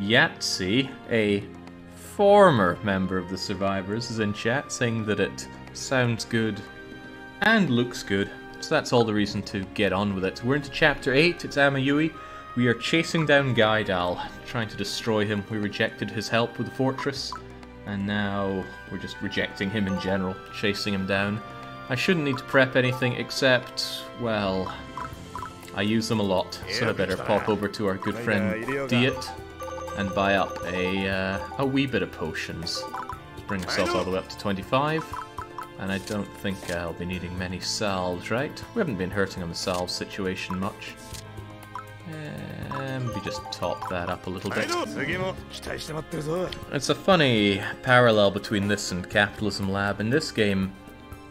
Yahtzee, a former member of the Survivors, is in chat saying that it sounds good and looks good. So that's all the reason to get on with it. We're into Chapter 8, it's Amayui. We are chasing down Gaidal, trying to destroy him. We rejected his help with the fortress, and now we're just rejecting him in general, chasing him down. I shouldn't need to prep anything except, well, I use them a lot, so I better pop over to our good friend Diet and buy up a wee bit of potions. Bring ourselves all the way up to 25. And I don't think I'll be needing many salves, right? We haven't been hurting on the salve situation much. We just top that up a little bit. It's a funny parallel between this and Capitalism Lab. In this game,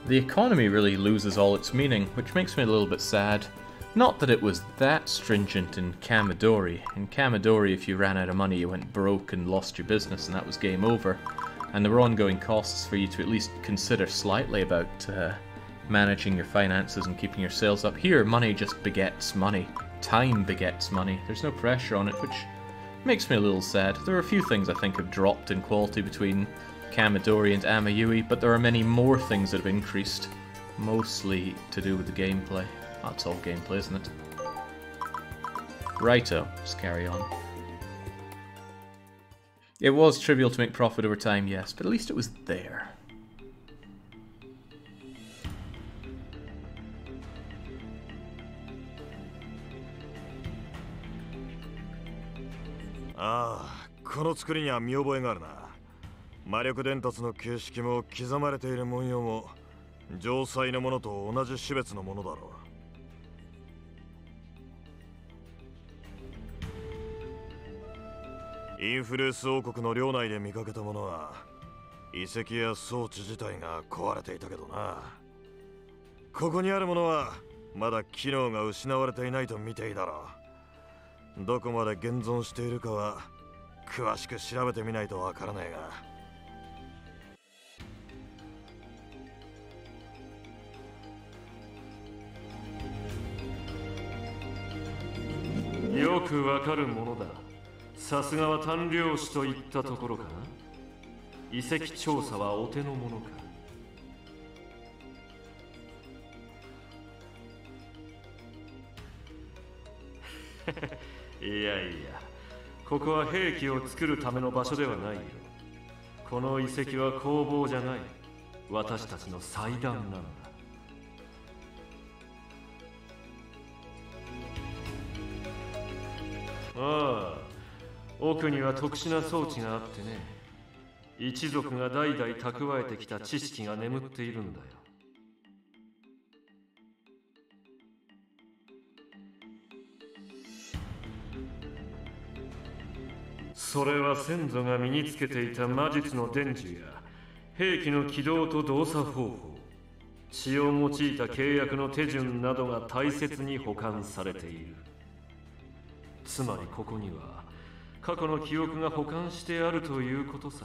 the economy really loses all its meaning, which makes me a little bit sad. Not that it was that stringent in Kamidori. In Kamidori, if you ran out of money, you went broke and lost your business, and that was game over. And there were ongoing costs for you to at least consider slightly about managing your finances and keeping your sales up. Here, money just begets money. Time begets money. There's no pressure on it, which makes me a little sad. There are a few things I think have dropped in quality between Kamidori and Amayui, but there are many more things that have increased, mostly to do with the gameplay. That's all gameplay, isn't it? Righto, let's carry on. It was trivial to make profit over time, yes, but at least it was there. Ah, この作りには見覚えがあるな。魔力伝達の形式も刻まれている文様も城塞のものと同じ種別のものだろう。インフルース王国の領内で見かけたものは遺跡や装置自体が壊れていたけどな。ここにあるものはまだ機能が失われていないと見ていいだろう。どこまで現存しているかは詳しく調べてみないとわからないが。よくわかるものだ。さすがは丹領師といったところかな。遺跡調査はお手の物か。いやいや、ここは兵器を作るための場所ではないよ。この遺跡は工房じゃない。私たちの祭壇なんだ。ああ。奥には特殊な装置があってね、一族が代々蓄えてきた知識が眠っているんだよ。それは先祖が身につけていた魔術の伝授や兵器の起動と動作方法、血を用いた契約の手順などが大切に保管されている。つまりここには過去の記憶が保管してあるということさ。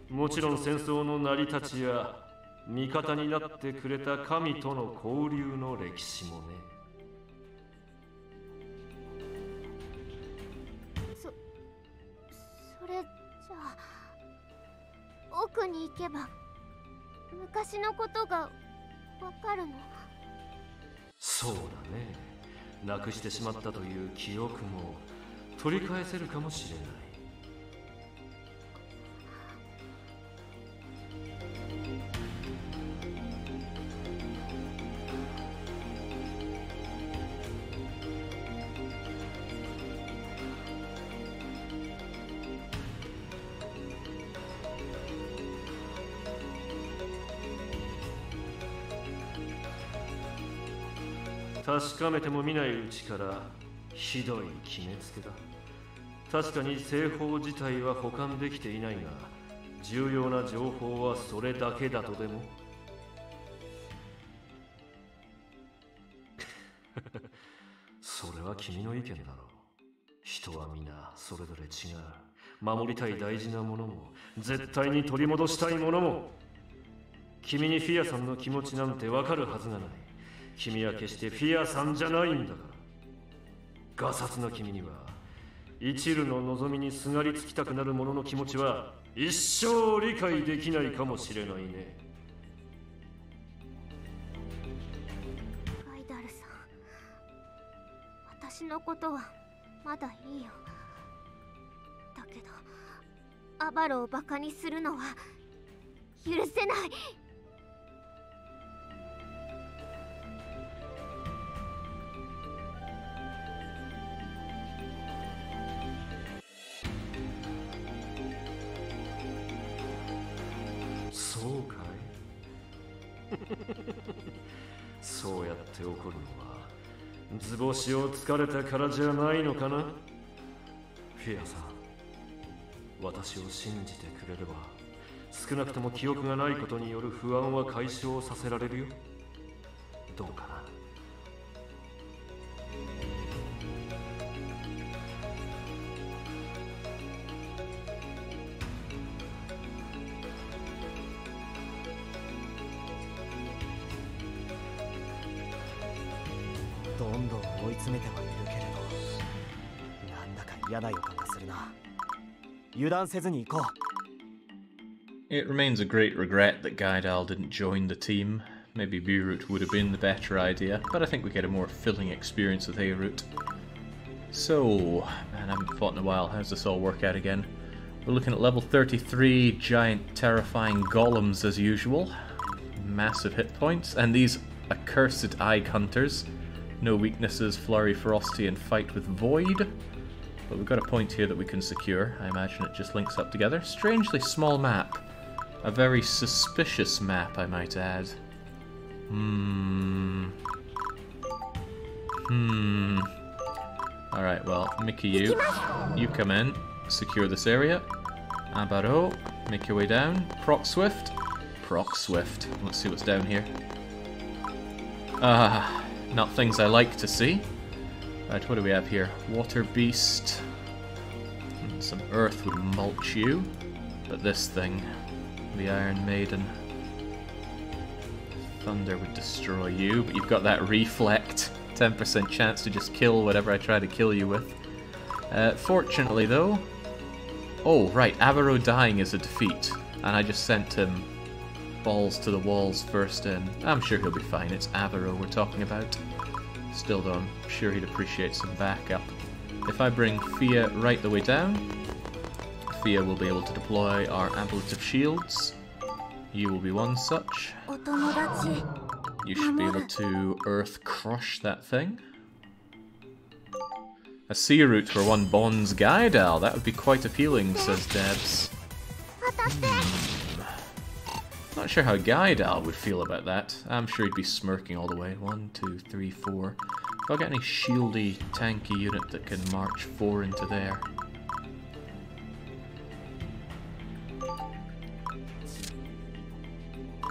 もちろん戦争の成り立ちや味方になってくれた神との交流の歴史もね。それじゃあ奥に行けば昔のことがわかるの？そうだね。なくしてしまったという記憶も取り返せるかもしれない。確かめても見ないうちからひどい決めつけだ。確かに製法自体は保管できていないが、重要な情報はそれだけだとでも。それは君の意見だろう。人は皆それぞれ違う。守りたい大事なものも絶対に取り戻したいものも。君にフィアさんの気持ちなんてわかるはずがない。君は決してフィアさんじゃないんだから。ガサツな君には一縷の望みにすがりつきたくなる者の気持ちは一生理解できないかもしれないね。ガイダルさん、私のことはまだいいよ。だけどアバロをバカにするのは許せない。そうかいそうやって怒るのは図星をつかれたからじゃないのかな。フィアさん、私を信じてくれれば少なくとも記憶がないことによる不安は解消させられるよ。どうかな。どんどん追い詰めてはいるけれど、なんだか嫌な予感がするな。油断せずに行こう。It remains a great regret that Gaidal didn't join the team. Maybe Beirut would have been the better idea, but I think we get a more filling experience with Beirut. So, man, I haven't fought in a while. How's this all work out again? We're looking at level 33, giant terrifying golems as usual. Massive hit points, and these accursed Ike Hunters. No weaknesses, Flurry, Ferocity, and Fight with Void. But we've got a point here that we can secure. I imagine it just links up together. Strangely small map. A very suspicious map, I might add. Alright, well, Mickey, you come in. Secure this area. Abaro, make your way down. Proc Swift. Proc Swift. Let's see what's down here. Not things I like to see. Right, what do we have here? Water Beast. Some earth would mulch you. But this thing, the Iron Maiden. Thunder would destroy you, but you've got that Reflect. 10% chance to just kill whatever I try to kill you with. Fortunately though... Oh, right, Avaro dying is a defeat. And I just sent him balls to the walls first in. I'm sure he'll be fine, it's Avaro we're talking about. Still though, I'm sure he'd appreciate some backup. If I bring Fia right the way down, Fia will be able to deploy our ablative shields. You will be one such. You should be able to earth crush that thing. A sea route where one bonds Gaidal, that would be quite appealing, says Debs. Not sure how Gaidal would feel about that. I'm sure he'd be smirking all the way. 1, 2, 3, 4. If I get any shieldy, tanky unit that can march 4 into there.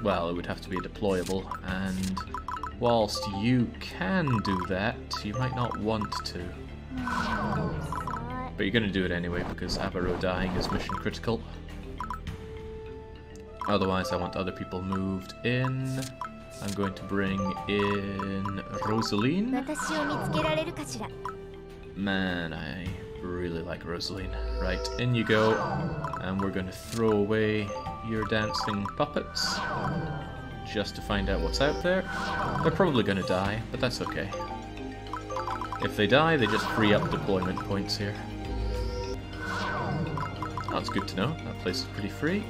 Well, it would have to be a deployable, and whilst you can do that, you might not want to. But you're going to do it anyway, because Abaro dying is mission critical. Otherwise, I want other people moved in. I'm going to bring in Rosaline. Man, I really like Rosaline. Right, in you go. And we're going to throw away your dancing puppets. Just to find out what's out there. They're probably going to die, but that's okay. If they die, they just free up deployment points here. That's good to know. That place is pretty free.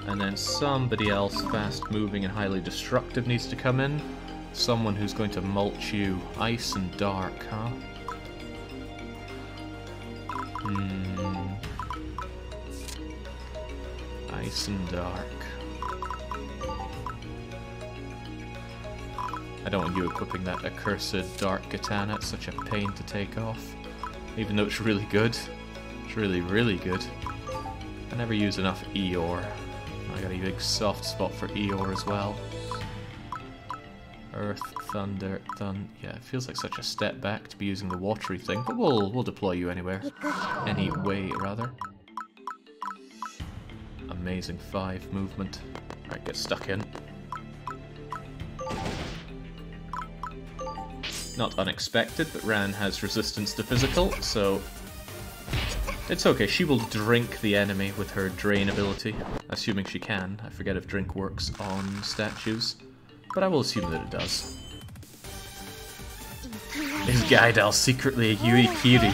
And then somebody else fast-moving and highly destructive needs to come in. Someone who's going to mulch you. Ice and dark, huh? Ice and dark. I don't want you equipping that accursed dark katana. It's such a pain to take off. Even though it's really good. It's really, really good. I never use enough Eeyore. I got a big soft spot for Eeyore as well. Earth, thunder, yeah, it feels like such a step back to be using the watery thing, but we'll deploy you anywhere. Anyway, rather. Amazing 5 movement. Alright, get stuck in. Not unexpected, but Ran has resistance to physical, so It's okay, she will drink the enemy with her drain ability, assuming she can. I forget if drink works on statues, but I will assume that it does. Is Gaidal secretly a Yui Kiri?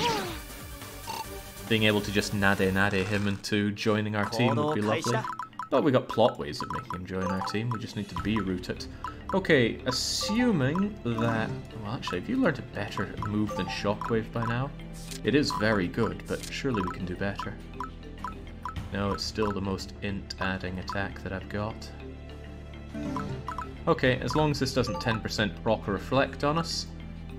Being able to just nade him into joining our team would be lovely. But we got plot ways of making him join our team, we just need to be-root it. Okay, assuming that... Well, actually, have you learned a better move than Shockwave by now? It is very good, but surely we can do better. No, it's still the most int-adding attack that I've got. Okay, as long as this doesn't 10% proc or reflect on us,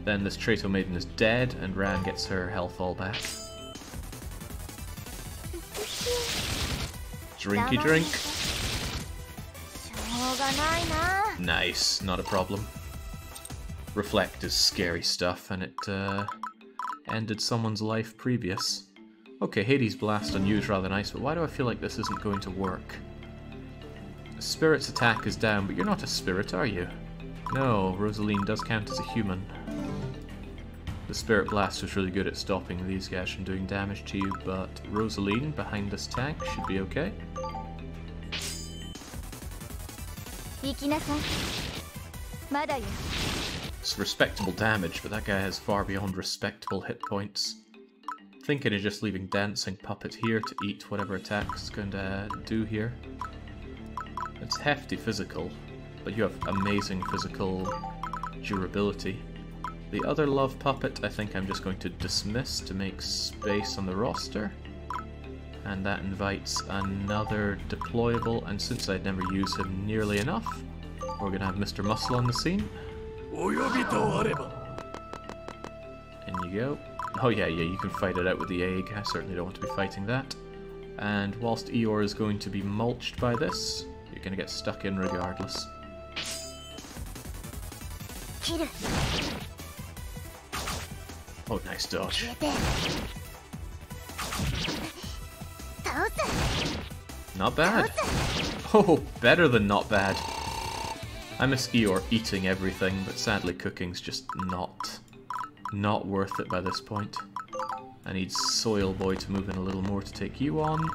then this Trato Maiden is dead, and Ran gets her health all back. Drinky drink. Nice, not a problem. Reflect is scary stuff, and it ended someone's life previous. Okay, Hades Blast on you is rather nice, but why do I feel like this isn't going to work? Spirit's attack is down, but you're not a spirit, are you? No, Rosaline does count as a human. The Spirit Blast was really good at stopping these guys from doing damage to you, but Rosaline behind this tank should be okay. It's respectable damage, but that guy has far beyond respectable hit points. Thinking of just leaving Dancing Puppet here to eat whatever attack it's going to do here. It's hefty physical, but you have amazing physical durability. The other Love Puppet I think I'm just going to dismiss to make space on the roster. And that invites another deployable, and since I'd never use him nearly enough, we're going to have Mr. Muscle on the scene. In you go. Oh yeah, you can fight it out with the egg. I certainly don't want to be fighting that. And whilst Eeyore is going to be mulched by this, you're going to get stuck in regardless. Oh, nice dodge. Not bad. Oh, better than not bad. I miss Eeyore eating everything, but sadly cooking's just not worth it by this point. I need Soil Boy to move in a little more to take you on.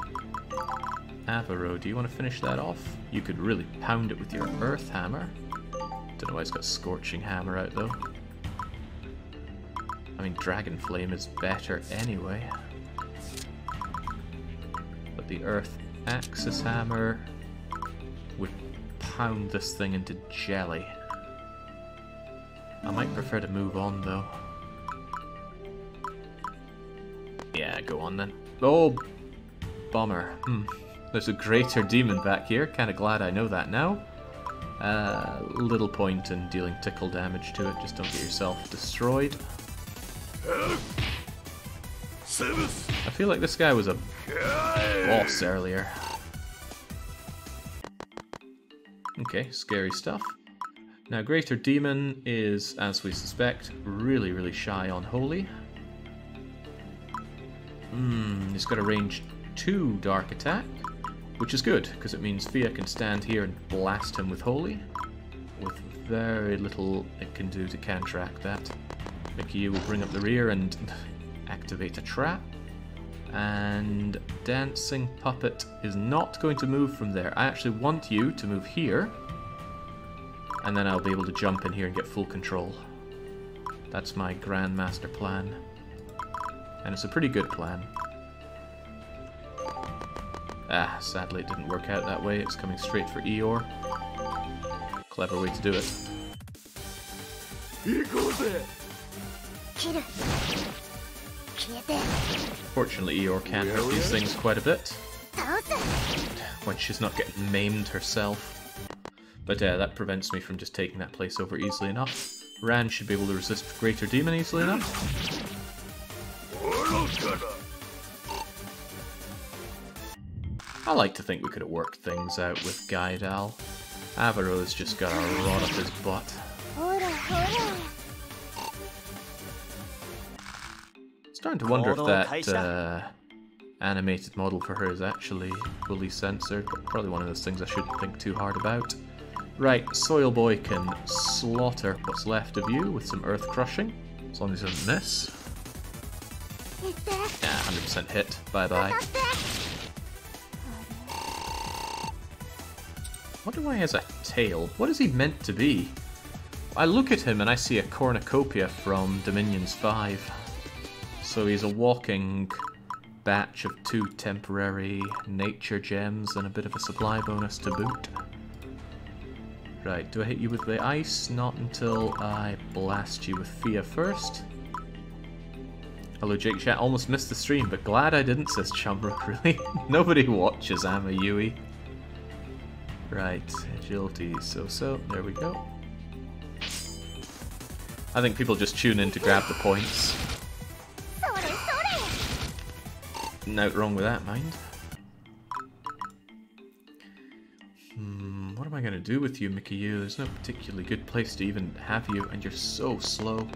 Avaro, do you want to finish that off? You could really pound it with your Earth Hammer. Don't know why it's got Scorching Hammer out though. I mean, Dragon Flame is better anyway. But the Earth Axis Hammer would pound this thing into jelly. I might prefer to move on though. Yeah, go on then. Oh, bummer. There's a Greater Demon back here. Kinda glad I know that now. Little point in dealing tickle damage to it. Just don't get yourself destroyed. I feel like this guy was a boss earlier. Okay, scary stuff. Now, Greater Demon is, as we suspect, really shy on Holy. He's got a range 2 Dark Attack, which is good, because it means Fia can stand here and blast him with Holy, with very little it can do to counteract that. Mickey will bring up the rear and activate a trap, and Dancing Puppet is not going to move from there. I actually want you to move here, and then I'll be able to jump in here and get full control. That's my Grandmaster plan. And it's a pretty good plan. Ah, sadly it didn't work out that way. It's coming straight for Eeyore. Clever way to do it. Fortunately, Eeyore can hurt these things quite a bit. When she's not getting maimed herself. But that prevents me from just taking that place over easily enough. Ran should be able to resist Greater Demon easily enough. I like to think we could have worked things out with Gaidal. Avaro's just got a rod up his butt. Starting to wonder if that animated model for her is actually fully censored, but probably one of those things I shouldn't think too hard about. Right, Soil Boy can slaughter what's left of you with some Earth Crushing, as long as he doesn't miss. Ah, 100% hit. Bye-bye. Wonder why he has a tail. What is he meant to be? I look at him and I see a cornucopia from Dominions 5. So he's a walking batch of 2 temporary nature gems and a bit of a supply bonus to boot. Right, do I hit you with the ice? Not until I blast you with Fia first. Hello Jake Chat, almost missed the stream, but glad I didn't, says Chumrook, really? Nobody watches Amayui. Right, agility so-so, there we go. I think people just tune in to grab the points. Nothing wrong with that, mind. What am I going to do with you, Mikiyu? There's no particularly good place to even have you, and you're so slow.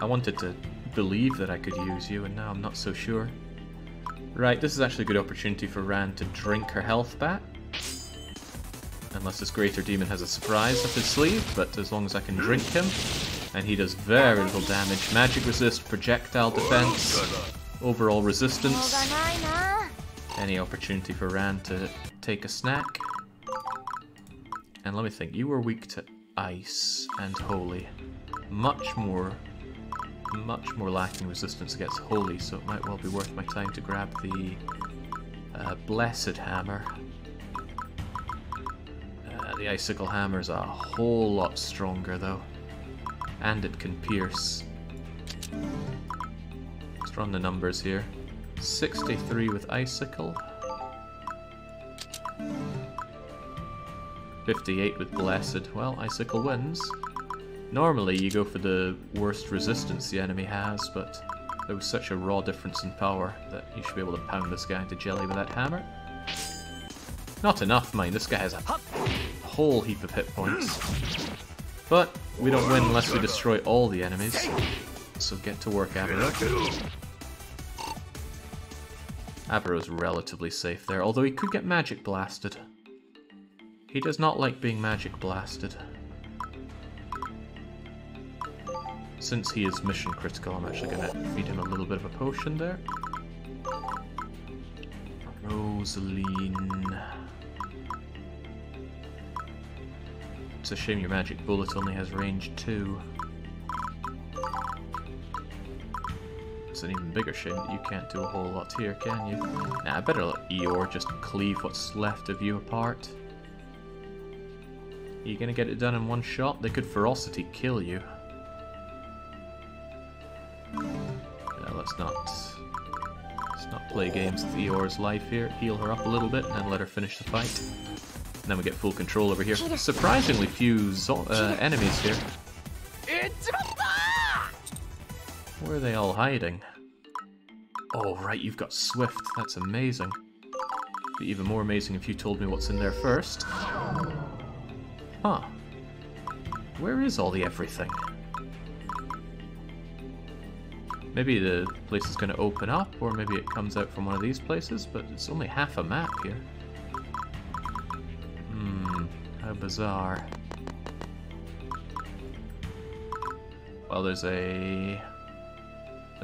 I wanted to believe that I could use you, and now I'm not so sure. Right, this is actually a good opportunity for Ran to drink her health back. Unless this Greater Demon has a surprise up his sleeve, but as long as I can drink him, and he does very little damage. Magic resist, projectile defense, overall resistance. Any opportunity for Ran to take a snack. And let me think, you were weak to ice and holy. Much more lacking resistance against holy, so it might well be worth my time to grab the blessed hammer. The icicle hammer is a whole lot stronger though, and it can pierce. Let's run the numbers here. 63 with icicle, 58 with blessed. Well, icicle wins. Normally you go for the worst resistance the enemy has, but there was such a raw difference in power that you should be able to pound this guy into jelly with that hammer. Not enough, mind. This guy has a whole heap of hit points. But we don't win unless we destroy all the enemies. So get to work, Abaro. Abaro's relatively safe there, although he could get magic blasted. He does not like being magic blasted. Since he is mission critical, I'm actually going to feed him a little bit of a potion there. Rosaline. It's a shame your magic bullet only has range 2. It's an even bigger shame that you can't do a whole lot here, can you? Nah, I better let Eeyore just cleave what's left of you apart. Are you gonna get it done in one shot? They could ferocity kill you. Yeah, let's not play games with Eeyore's life here. Heal her up a little bit and then let her finish the fight. And then we get full control over here. Surprisingly few enemies here. Where are they all hiding? Oh, right, you've got Swift. That's amazing. Be even more amazing if you told me what's in there first. Huh. Where is all the everything? Maybe the place is going to open up, or maybe it comes out from one of these places, but it's only half a map here. How bizarre. Well, there's a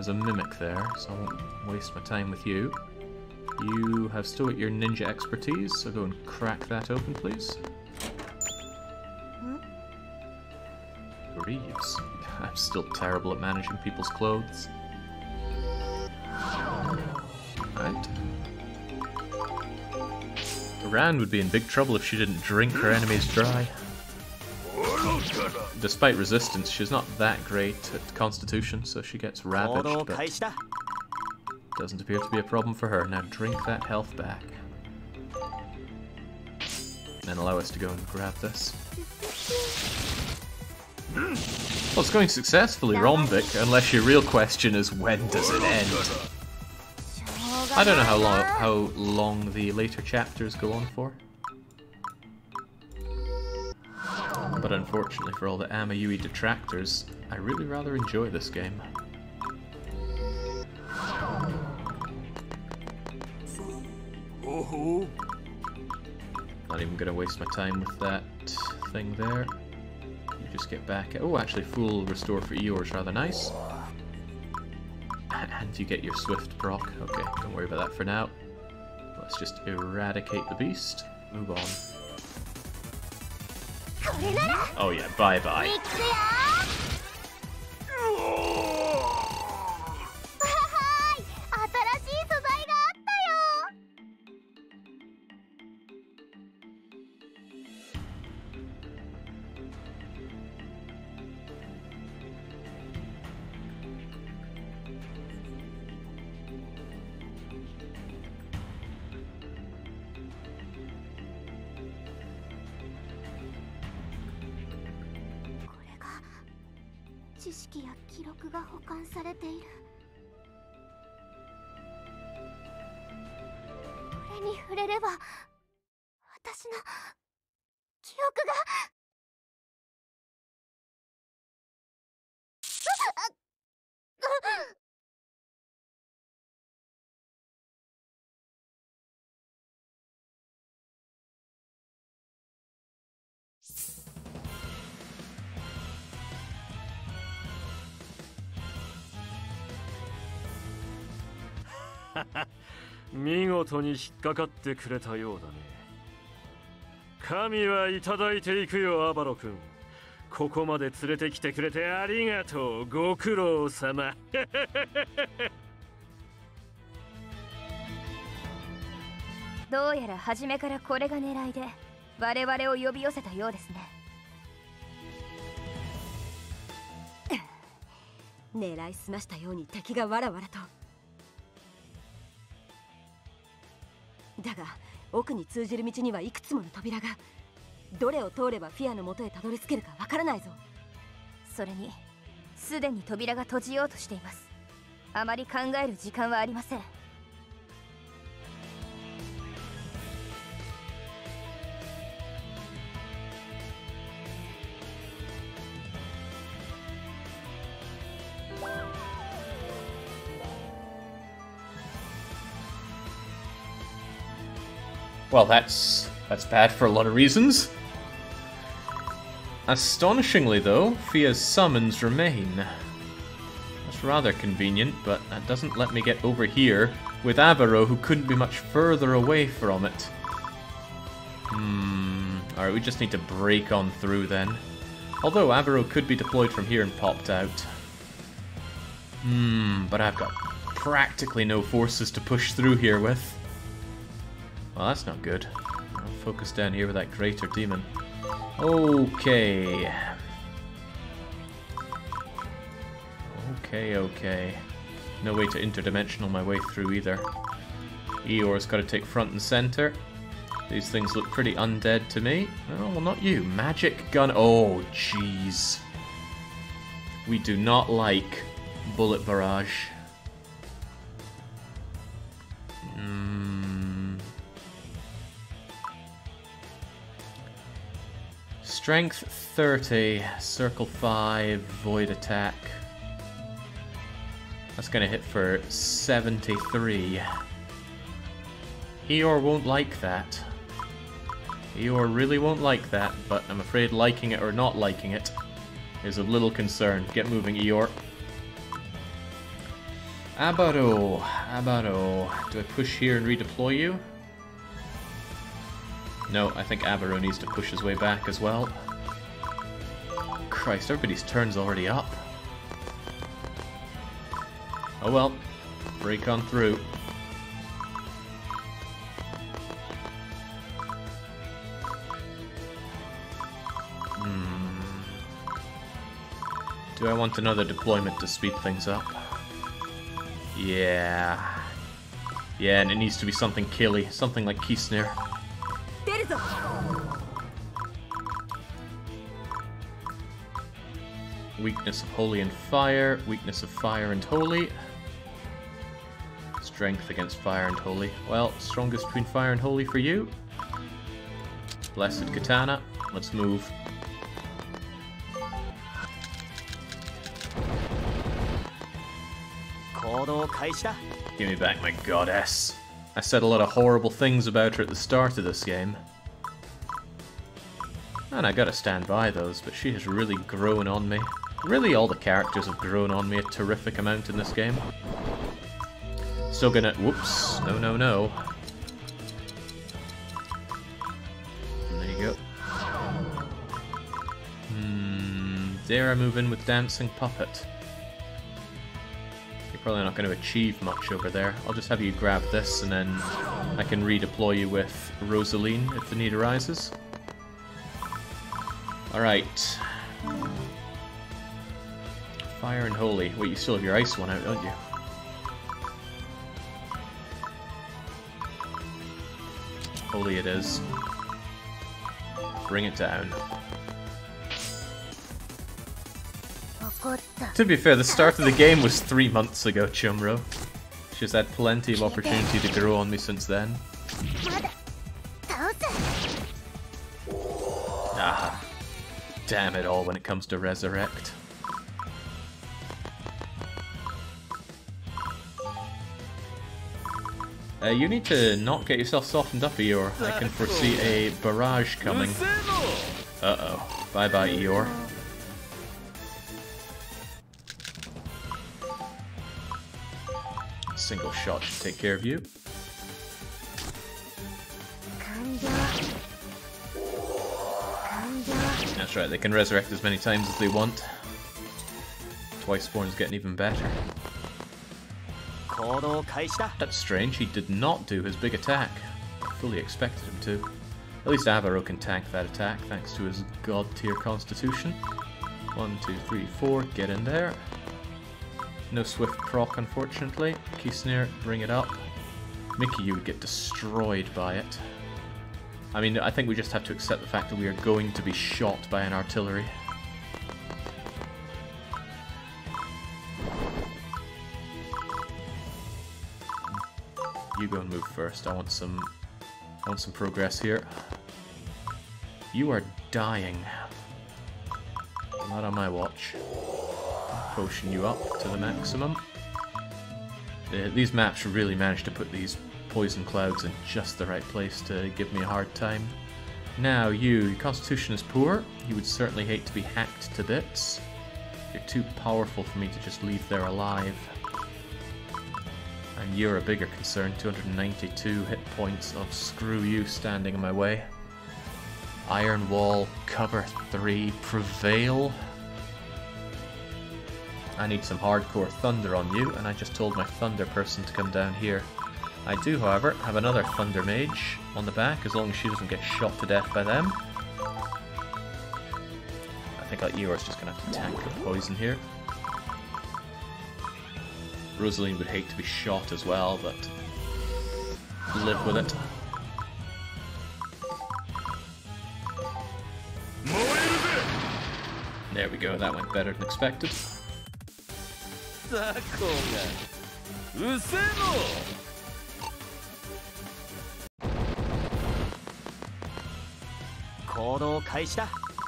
mimic there, so I won't waste my time with you. You have still got your ninja expertise, so go and crack that open, please. Reeves. I'm still terrible at managing people's clothes. Right. Ran would be in big trouble if she didn't drink her enemies dry. Despite resistance, she's not that great at constitution, so she gets ravaged, but doesn't appear to be a problem for her. Now drink that health back. And allow us to go and grab this. Well, it's going successfully, Rombic, unless your real question is when does it end? I don't know how long the later chapters go on for. But unfortunately for all the Amayui detractors, I really rather enjoy this game. Not even going to waste my time with that thing there. You just get back. Oh, actually, full restore for Eeyore is rather nice. And you get your swift proc. Okay, don't worry about that for now. Let's just eradicate the beast. Move on. Oh yeah, bye-bye.見事に引っかかってくれたようだね。神はいただいていくよ、アバロ君。ここまで連れてきてくれてありがとう。ご苦労様。どうやら初めからこれが狙いで我々を呼び寄せたようですね。狙いすましたように敵がわらわらと。だが奥に通じる道にはいくつもの扉が、どれを通ればフィアの元へたどり着けるかわからないぞ。それにすでに扉が閉じようとしています。あまり考える時間はありません。Well, that's bad for a lot of reasons. Astonishingly, though, Fia's summons remain. That's rather convenient, but that doesn't let me get over here with Avaro, who couldn't be much further away from it. Alright, we just need to break on through then. Although Avaro could be deployed from here and popped out. But I've got practically no forces to push through here with. Well, that's not good. I'll focus down here with that greater demon. Okay. Okay. No way to interdimensional my way through either. Eeyore's got to take front and center. These things look pretty undead to me. Oh, well, not you. Magic gun. Oh, jeez. We do not like bullet barrage. Strength 30, circle 5, void attack. That's gonna hit for 73. Eeyore won't like that. Eeyore really won't like that, but I'm afraid liking it or not liking it is of little concern. Get moving, Eeyore. Abaro. Do I push here and redeploy you? No, I think Abaro needs to push his way back as well. Christ, everybody's turn's already up. Oh well, break on through. Do I want another deployment to speed things up? Yeah. Yeah, and it needs to be something killy, something like Kisnir. Weakness of Holy and Fire, weakness of Fire and Holy. Strength against Fire and Holy. Well, strongest between Fire and Holy for you. Blessed Katana, let's move. Give me back my goddess. I said a lot of horrible things about her at the start of this game. And I gotta stand by those, but she has really grown on me. Really, all the characters have grown on me a terrific amount in this game. still gonna... Whoops. No, no, no. There you go. Dare I move in with Dancing Puppet? You're probably not going to achieve much over there. I'll just have you grab this, and then I can redeploy you with Rosaline if the need arises. Alright. Fire and Holy. Wait, you still have your ice one out, don't you? Holy it is. Bring it down. To be fair, the start of the game was 3 months ago, Chumro. She's had plenty of opportunity to grow on me since then. Ah, damn it all when it comes to Resurrect. You need to not get yourself softened up, Eeyore. I can foresee a barrage coming. Uh-oh. Bye-bye, Eeyore. Single shot should take care of you. That's right, they can resurrect as many times as they want. Twice Spawn's getting even better. That's strange, he did not do his big attack. I fully expected him to. At least Avaro can tank that attack thanks to his god tier constitution. 1, 2, 3, 4, get in there. No swift proc, unfortunately. Key Snare, bring it up. Mickey, you would get destroyed by it. I mean, I think we just have to accept the fact that we are going to be shot by an artillery. You go and move first. I want some progress here. You are dying. Not on my watch. Potion you up to the maximum. These maps really managed to put these poison clouds in just the right place to give me a hard time. Now your constitution is poor. You would certainly hate to be hacked to bits. You're too powerful for me to just leave there alive. And you're a bigger concern, 292 hit points of screw you standing in my way. Iron Wall, cover 3, prevail. I need some hardcore thunder on you, and I just told my thunder person to come down here. I do, however, have another thunder mage on the back, as long as she doesn't get shot to death by them. I think Eeyore's just going to have to tank the poison here. Rosaline would hate to be shot as well, but live with it. There we go, that went better than expected.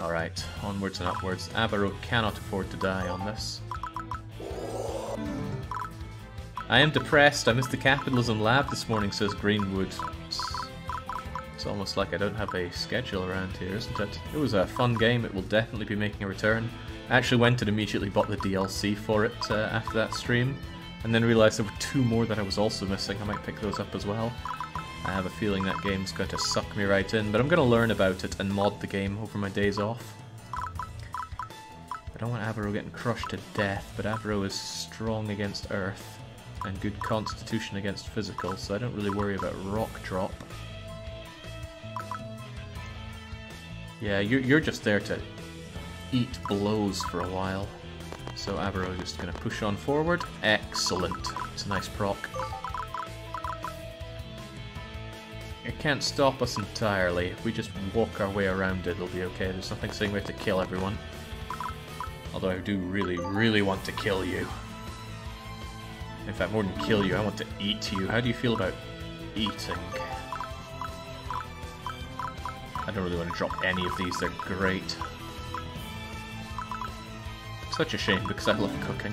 Alright, onwards and upwards. Avaro cannot afford to die on this. I am depressed. I missed the Capitalism Lab this morning, says Greenwood. It's almost like I don't have a schedule around here, isn't it? It was a fun game. It will definitely be making a return. I actually went and immediately bought the DLC for it after that stream, and then realised there were 2 more that I was also missing. I might pick those up as well. I have a feeling that game's going to suck me right in, but I'm going to learn about it and mod the game over my days off. I don't want Avaro getting crushed to death, but Avaro is strong against Earth and good constitution against physical, so I don't really worry about rock drop. Yeah, you're just there to eat blows for a while. So Avaro is just going to push on forward. Excellent. It's a nice proc. It can't stop us entirely. If we just walk our way around it, it'll be okay. There's nothing saying we have to kill everyone. Although I do really, really want to kill you. In fact, more than kill you, I want to eat you. How do you feel about eating? I don't really want to drop any of these, they're great. Such a shame because I love cooking.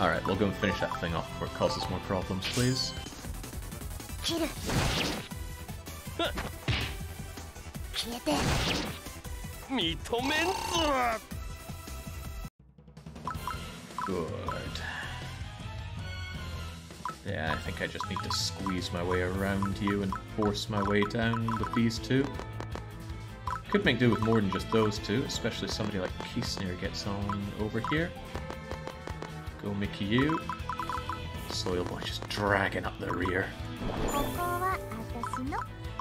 Alright, we'll go and finish that thing off before it causes more problems, please. Good. Yeah, I think I just need to squeeze my way around you and force my way down with these two. Could make do with more than just those two, especially somebody like Kisnir gets on over here. Go Mickey you. Soil Boy just dragging up the rear.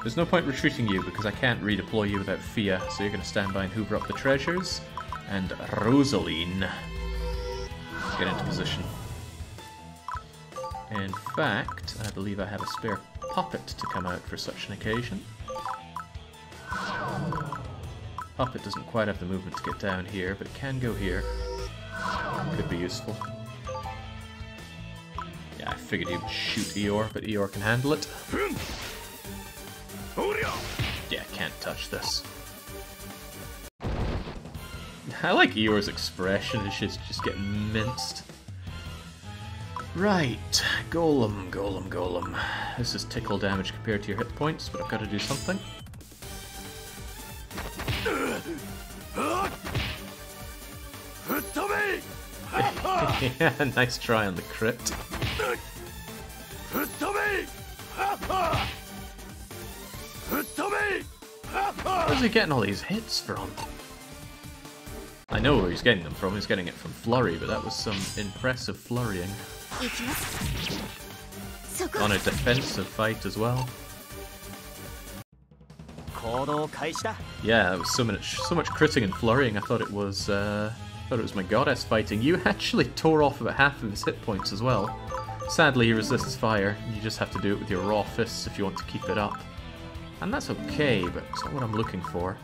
There's no point retreating you because I can't redeploy you without Fia, so you're going to stand by and hoover up the treasures. And Rosaline, get into position. In fact, I believe I have a spare puppet to come out for such an occasion. Puppet doesn't quite have the movement to get down here, but it can go here. Could be useful. Yeah, I figured he would shoot Eeyore, but Eeyore can handle it. Yeah, can't touch this. I like Eeyore's expression, it's just getting minced. Right, Golem, Golem, Golem. This is tickle damage compared to your hit points, but I've got to do something. Yeah, nice try on the crit. Where's he getting all these hits from? I know where he's getting them from, he's getting it from Flurry, but that was some impressive flurrying. On a defensive fight as well. Yeah, that was so much critting and flurrying. I thought it was my goddess fighting. You actually tore off about half of his hit points as well. Sadly, he resists fire. You just have to do it with your raw fists if you want to keep it up. And that's okay, but it's not what I'm looking for.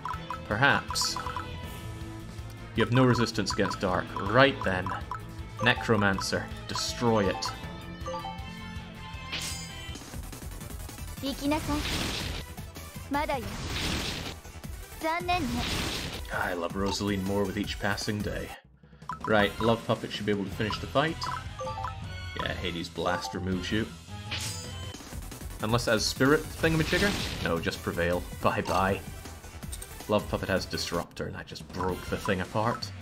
Perhaps. You have no resistance against dark. Right then. Necromancer. Destroy it. I love Rosaline more with each passing day. Right, Love Puppet should be able to finish the fight. Yeah, Hades Blast removes you. Unless it has Spirit thingamajigger? No, just Prevail. Bye-bye. Love Puppet has Disruptor, and that just broke the thing apart.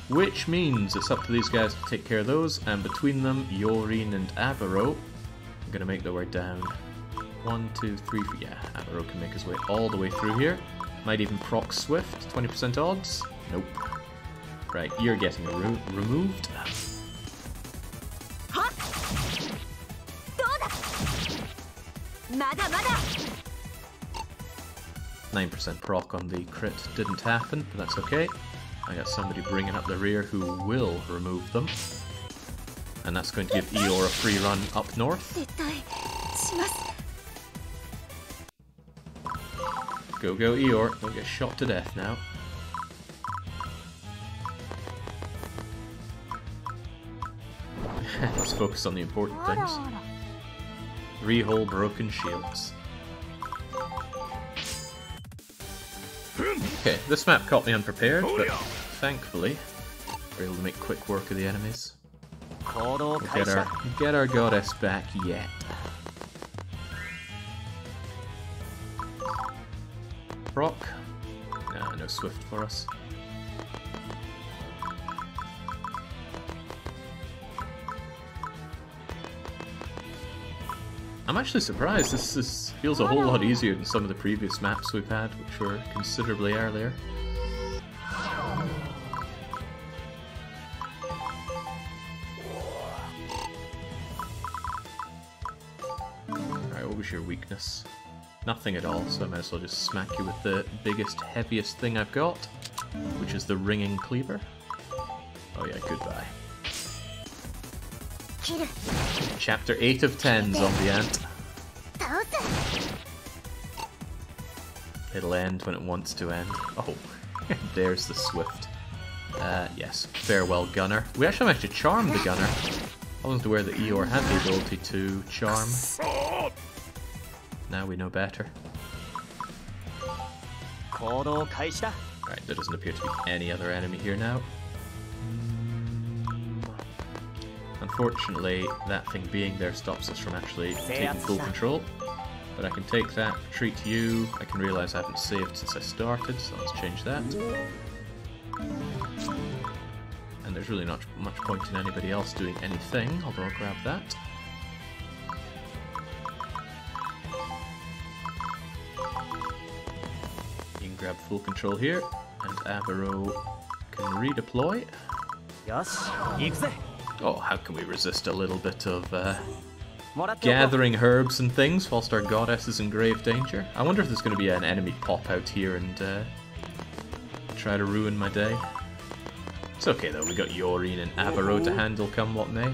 Which means it's up to these guys to take care of those, and between them, Yoreen and Abaro are going to make their way down. 1, 2, 3, 4. Yeah, Abaro can make his way all the way through here. Might even proc Swift, 20% odds? Nope. Right, you're getting removed. 9% proc on the crit didn't happen, but that's okay. I got somebody bringing up the rear who will remove them. And that's going to give Eeyore a free run up north. Go, go, Eeyore. Don't get shot to death now. Let's focus on the important things. 3 whole broken shields. Okay, this map caught me unprepared, but thankfully we're able to make quick work of the enemies. We'll get our goddess back yet. Proc. Nah, no Swift for us. I'm actually surprised. This feels a whole lot easier than some of the previous maps we've had, which were considerably earlier. Alright, what was your weakness? Nothing at all, so I might as well just smack you with the biggest, heaviest thing I've got, which is the Ringing Cleaver. Oh yeah, goodbye. Chapter 8 of 10's on the ant. It'll end when it wants to end. Oh, there's the Swift. Yes, farewell Gunner. We actually managed to charm the Gunner. I wasn't aware that Eeyore had the ability to charm. Now we know better. Right, there doesn't appear to be any other enemy here now. Unfortunately, that thing being there stops us from actually taking full control. But I can take that, retreat to you. I can realise I haven't saved since I started, so let's change that. And there's really not much point in anybody else doing anything, although I'll grab that. grab full control here, and Avaro can redeploy. よし行くぜ Oh, how can we resist a little bit of もらっておこう gathering herbs and things whilst our goddess is in grave danger? I wonder if there's going to be an enemy pop out here and try to ruin my day. It's okay though, we got Yoreen and Avaro to handle come what may.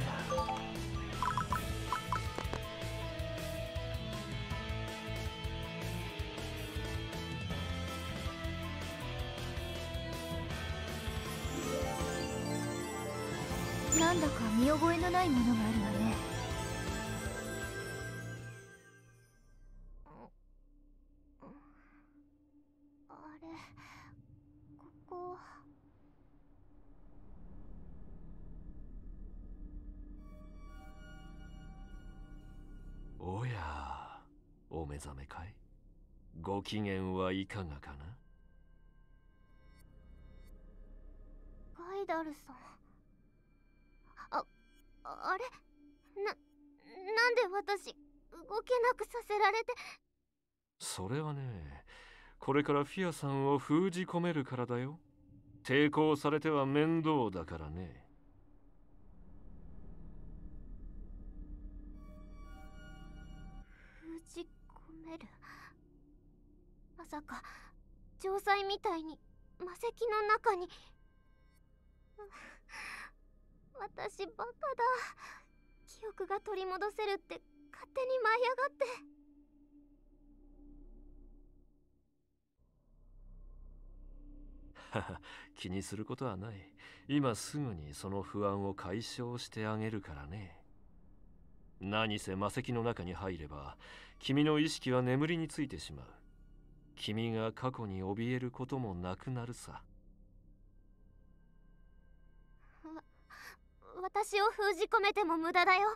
おや、お目覚めかい？ご機嫌はいかがかな？ガイダルさん。あれなんで私動けなくさせられて。それはね、これからフィアさんを封じ込めるからだよ。抵抗されては面倒だからね。封じ込める。まさか城塞みたいに魔石の中に。私バカだ。記憶が取り戻せるって勝手に舞い上がって。はは、気にすることはない。今すぐにその不安を解消してあげるからね。何せ魔石の中に入れば君の意識は眠りについてしまう。君が過去に怯えることもなくなるさ。私を封じ込めても無駄だよ。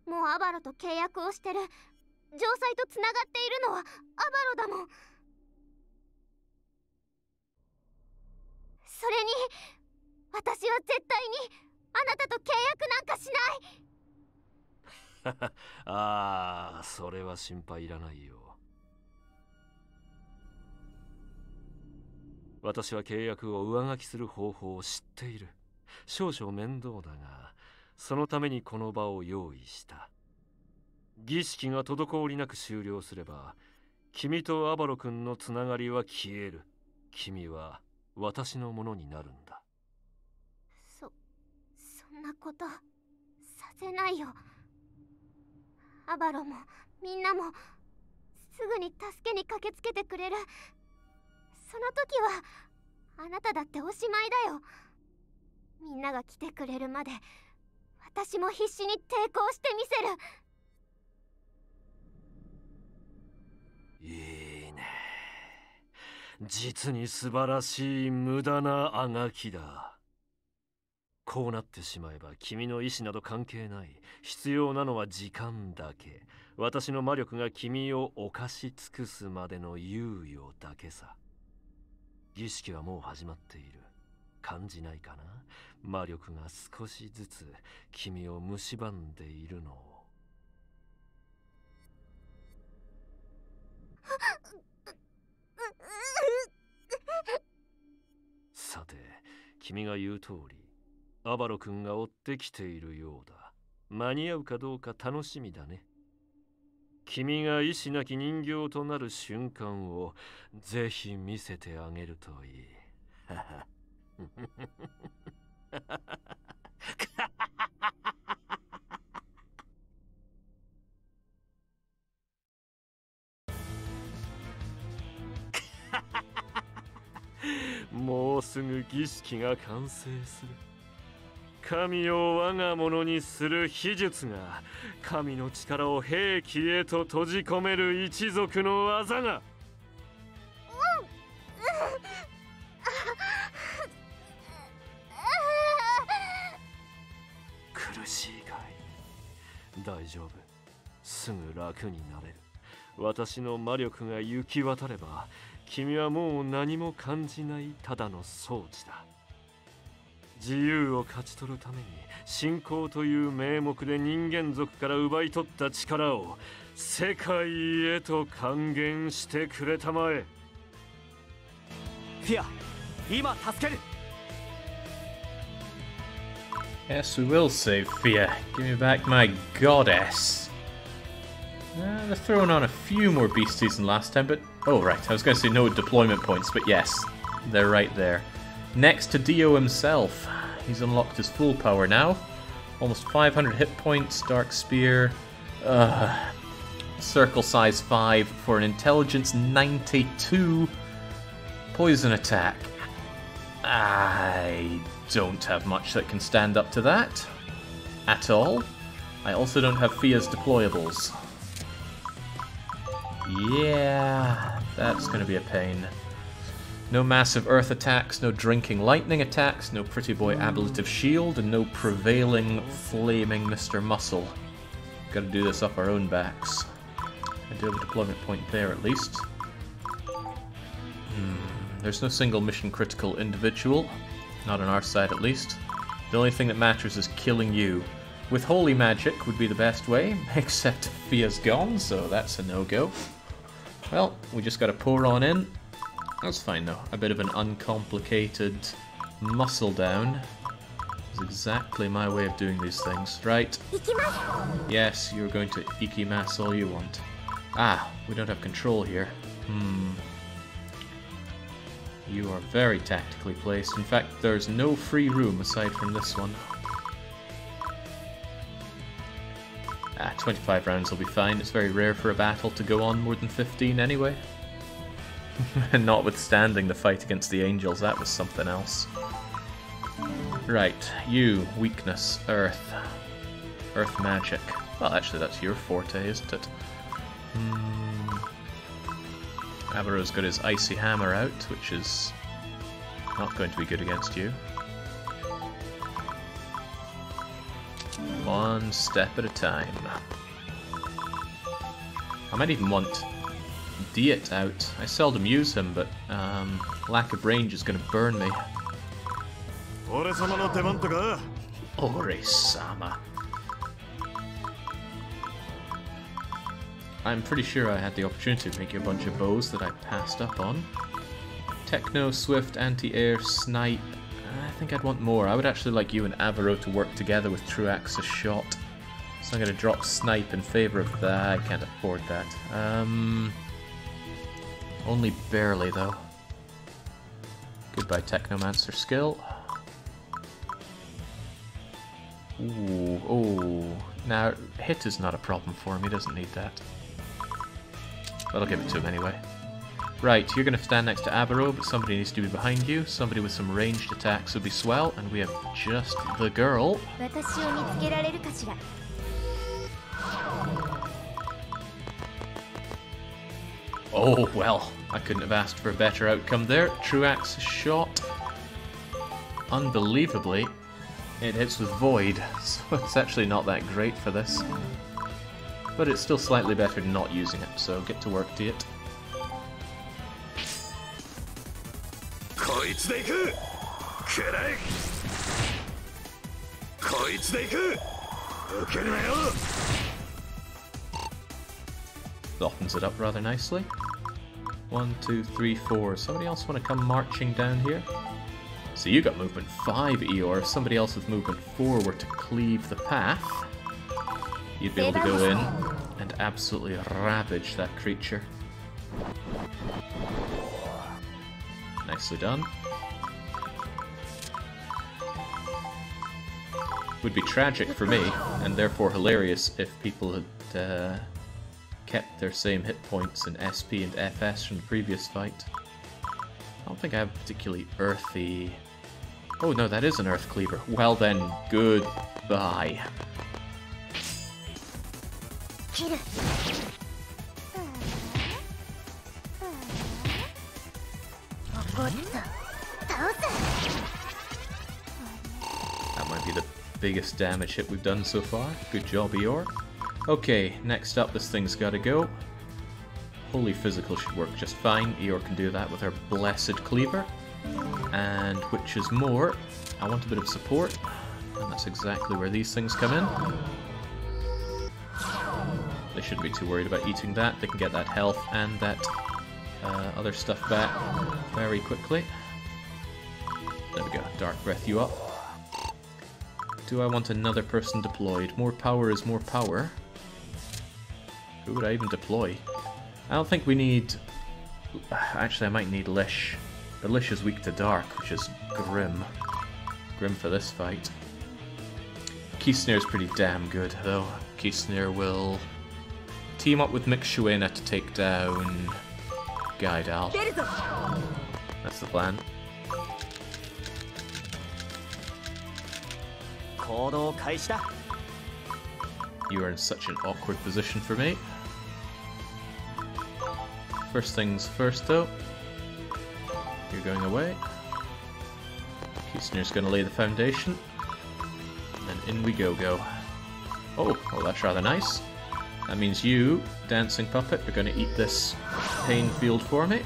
もうアバロと契約をしてる。城塞とつながっているのはアバロだもん。それに私は絶対にあなたと契約なんかしない。ああ、それは心配いらないよ。私は契約を上書きする方法を知っている。少々面倒だが、そのためにこの場を用意した。儀式が滞りなく終了すれば、君とアバロ君のつながりは消える。君は私のものになるんだ。そんなことさせないよ。アバロもみんなもすぐに助けに駆けつけてくれる。その時はあなただっておしまいだよ。みんなが来てくれるまで私も必死に抵抗してみせる。いいね。実に素晴らしい無駄なあがきだ。こうなってしまえば君の意志など関係ない。必要なのは時間だけ。私の魔力が君を侵し尽くすまでの猶予だけさ。儀式はもう始まっている。感じないかな？魔力が少しずつ君を蝕んでいるのを。さて、君が言う通り、アバロ君が追ってきているようだ。間に合うかどうか楽しみだね。君が意志なき人形となる瞬間をぜひ見せてあげるといい。もうすぐ儀式が完成する。神を我が物にする秘術が神の力を兵器へと閉じ込める一族の技が。苦しいかい？大丈夫。すぐ楽になれる。私の魔力が行き渡れば君はもう何も感じないただの装置だ。自由を勝ち取るために信仰という名目で人間族から奪い取った力を世界へと還元してくれたまえ。フィア、今助ける。 Yes, we will save Fia. Give me back my goddess. They're throwing on a few more beasties than last time, but... Oh, right, I was going to say no deployment points, but yes, they're right there. Next to Dio himself. He's unlocked his full power now. Almost 500 hit points, Dark Spear. Circle size 5 for an intelligence 92 poison attack. I don't have much that can stand up to that at all. I also don't have Fia's deployables. Yeah, that's going to be a pain. No massive earth attacks, no drinking lightning attacks, no pretty boy ablative shield, and no prevailing flaming Mr. Muscle. Gotta do this up our own backs. I do have a deployment point there at least. There's no single mission critical individual. Not on our side at least. The only thing that matters is killing you. With holy magic would be the best way, except Fia's gone, so that's a no-go. Well, we just gotta pour on in. That's fine though. A bit of an uncomplicated muscle down is exactly my way of doing these things. Right. Yes, you're going to ikimasu all you want. Ah, we don't have control here. You are very tactically placed. In fact, there's no free room aside from this one. 25 rounds will be fine. It's very rare for a battle to go on more than 15 anyway. Notwithstanding the fight against the angels, that was something else. Right, you, weakness, earth. Earth magic. Well, actually that's your forte, isn't it? Amaro's got his icy hammer out, which is not going to be good against you. One step at a time. I might even want Diet out. I seldom use him, but lack of range is going to burn me. Ore-sama. I'm pretty sure I had the opportunity to make you a bunch of bows that I passed up on. Techno, Swift, Anti-Air, Snipe. I think I'd want more. I would actually like you and Avaro to work together with True Axis Shot. So I'm going to drop Snipe in favour of that. I can't afford that. Only barely, though. Goodbye, Technomancer skill. Ooh, oh. Now, hit is not a problem for him. He doesn't need that. But I'll give it to him anyway. Right, you're going to stand next to Abaro, but somebody needs to be behind you. Somebody with some ranged attacks would be swell, and we have just the girl. Oh, well, I couldn't have asked for a better outcome there. True Axis Shot. Unbelievably, it hits with Void, so it's actually not that great for this. But it's still slightly better than not using it, so get to work, Diet. Softens it up rather nicely. 1, 2, 3, 4. Somebody else want to come marching down here? So you got movement 5, Eeyore. If somebody else with movement 4 were to cleave the path, you'd be able to go in and absolutely ravage that creature. Nicely done. Would be tragic for me, and therefore hilarious if people had kept their same hit points in SP and FS from the previous fight. I don't think I have a particularly earthy... Oh no, that is an Earth Cleaver. Well then, goodbye. That might be the biggest damage hit we've done so far. Good job, Eeyore. Okay, next up, this thing's gotta go. Holy Physical should work just fine. Eeyore can do that with her Blessed Cleaver. And which is more, I want a bit of support, and that's exactly where these things come in. They shouldn't be too worried about eating that. They can get that health and that other stuff back very quickly. There we go, Dark Breath you up. Do I want another person deployed? More power is more power. Who would I even deploy? I don't think we need... Actually, I might need Lish. But Lish is weak to Dark, which is grim. Grim for this fight. Keysnare's pretty damn good, though. Keysnare will team up with Mixuena to take down Gaidal. That's the plan. You are in such an awkward position for me. First things first, though. You're going away. Keysnare's going to lay the foundation. And in we go. Oh, well, that's rather nice. That means you, Dancing Puppet, are going to eat this pain field for me.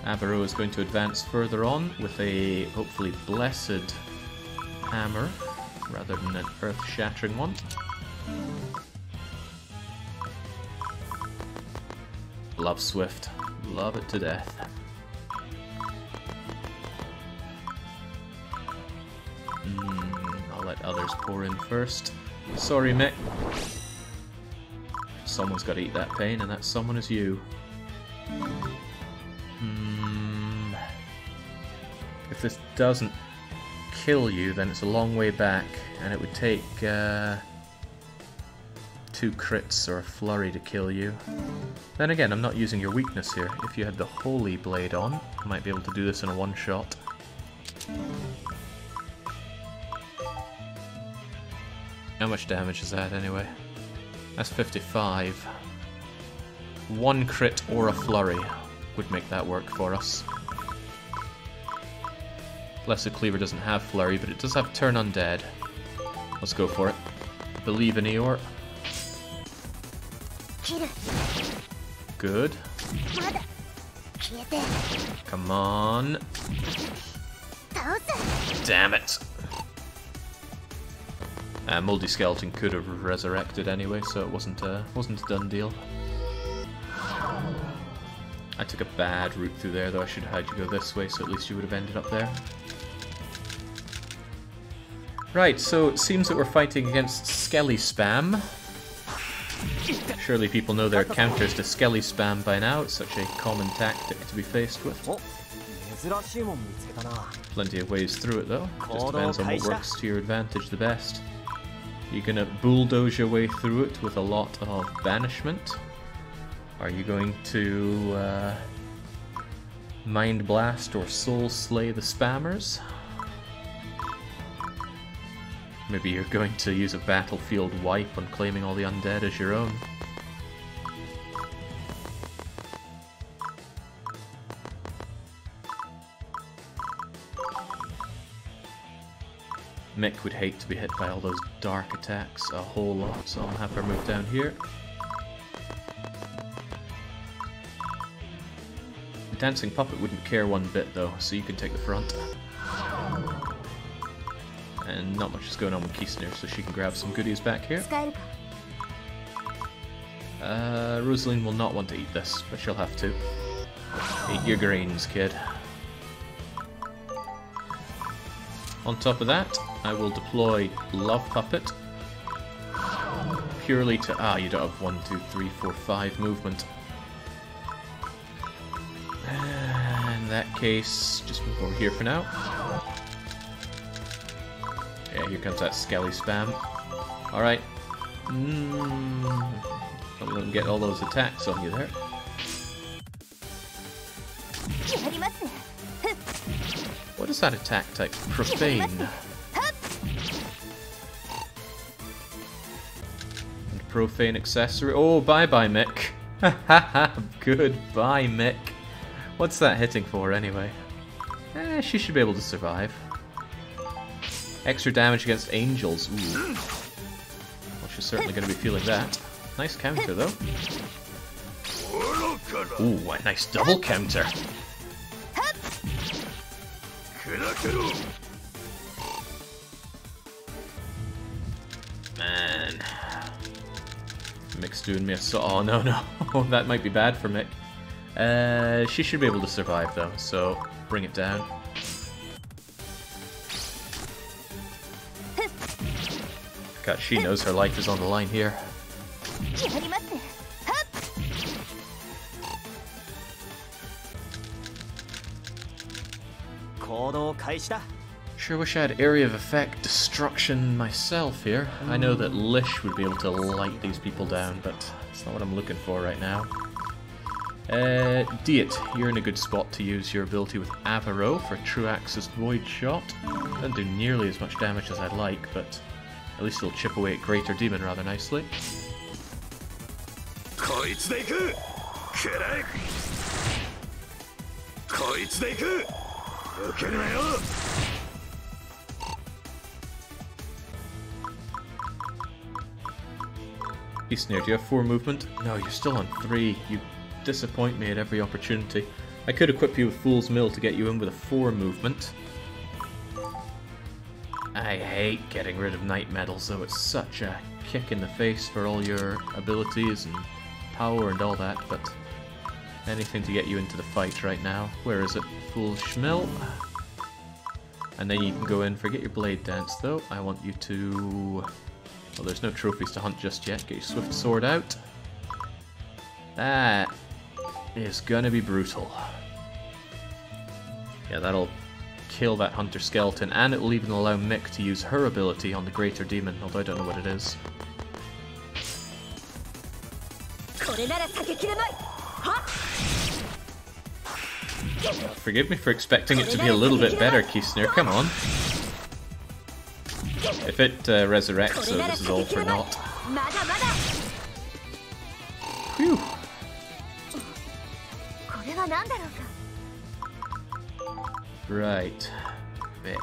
Abaro is going to advance further on with a, hopefully, blessed hammer, rather than an earth-shattering one. Love Swift. Love it to death. I'll let others pour in first. Sorry, Mick. Someone's got to eat that pain, and that someone is you. If this doesn't kill you, then it's a long way back, and it would take 2 crits or a flurry to kill you. Then again, I'm not using your weakness here. If you had the Holy Blade on, I might be able to do this in a one-shot. How much damage is that, anyway? That's 55. 1 crit or a flurry would make that work for us. Blessed Cleaver doesn't have flurry, but it does have Turn Undead. Let's go for it. Believe in Eeyore. Good. Come on. Damn it. Moldy Skeleton could have resurrected anyway, so it wasn't a done deal. I took a bad route through there, though. I should have had you go this way, so at least you would have ended up there. Right, so it seems that we're fighting against Skelly Spam. Surely people know there are counters to Skelly Spam by now. It's such a common tactic to be faced with. Plenty of ways through it, though. Just depends on what works to your advantage the best. You're gonna bulldoze your way through it with a lot of banishment? Are you going to Mind Blast or Soul Slay the spammers? Maybe you're going to use a battlefield wipe on claiming all the undead as your own. Mick would hate to be hit by all those dark attacks a whole lot, so I'll have her move down here. Dancing Puppet wouldn't care one bit though, so you can take the front. And not much is going on with Keysnare, so she can grab some goodies back here. Rosaline will not want to eat this, but she'll have to. Eat your greens, kid. On top of that, I will deploy Love Puppet. Purely to... Ah, you don't have 1, 2, 3, 4, 5 movement. In that case, just move over here for now. Yeah, here comes that Skelly Spam. Alright. Don't let him get all those attacks on you there. What is that attack type? Profane. And Profane Accessory. Oh, bye-bye, Mick. Haha, goodbye, Mick. What's that hitting for, anyway? She should be able to survive. Extra damage against angels. Ooh. Well, she's certainly going to be feeling that. Nice counter, though. Ooh, a nice double counter. Man. Mick's doing me a oh no. That might be bad for Mick. She should be able to survive though, so bring it down. God, she knows her life is on the line here. Sure wish I had area of effect destruction myself here. I know that Lish would be able to light these people down, but it's not what I'm looking for right now. Diet, you're in a good spot to use your ability with Avaro for True Axis Void Shot. Doesn't do nearly as much damage as I'd like, but at least it'll chip away at Greater Demon rather nicely. Snare, do you have 4 movement? No, you're still on 3. You disappoint me at every opportunity. I could equip you with Fool's Mill to get you in with a 4 movement. I hate getting rid of Night Medals, though. It's such a kick in the face for all your abilities and power and all that, but anything to get you into the fight right now. Where is it? Fool's Mill. And then you can go in, forget your Blade Dance though. I want you to... Well, there's no trophies to hunt just yet. Get your Swift Sword out. That is gonna be brutal. Yeah, that'll kill that Hunter Skeleton, and it will even allow Mick to use her ability on the Greater Demon, although I don't know what it is. Forgive me for expecting it to be a little bit better, Kisner, come on. If it resurrects, so this is all for naught. Phew. Right. Vic.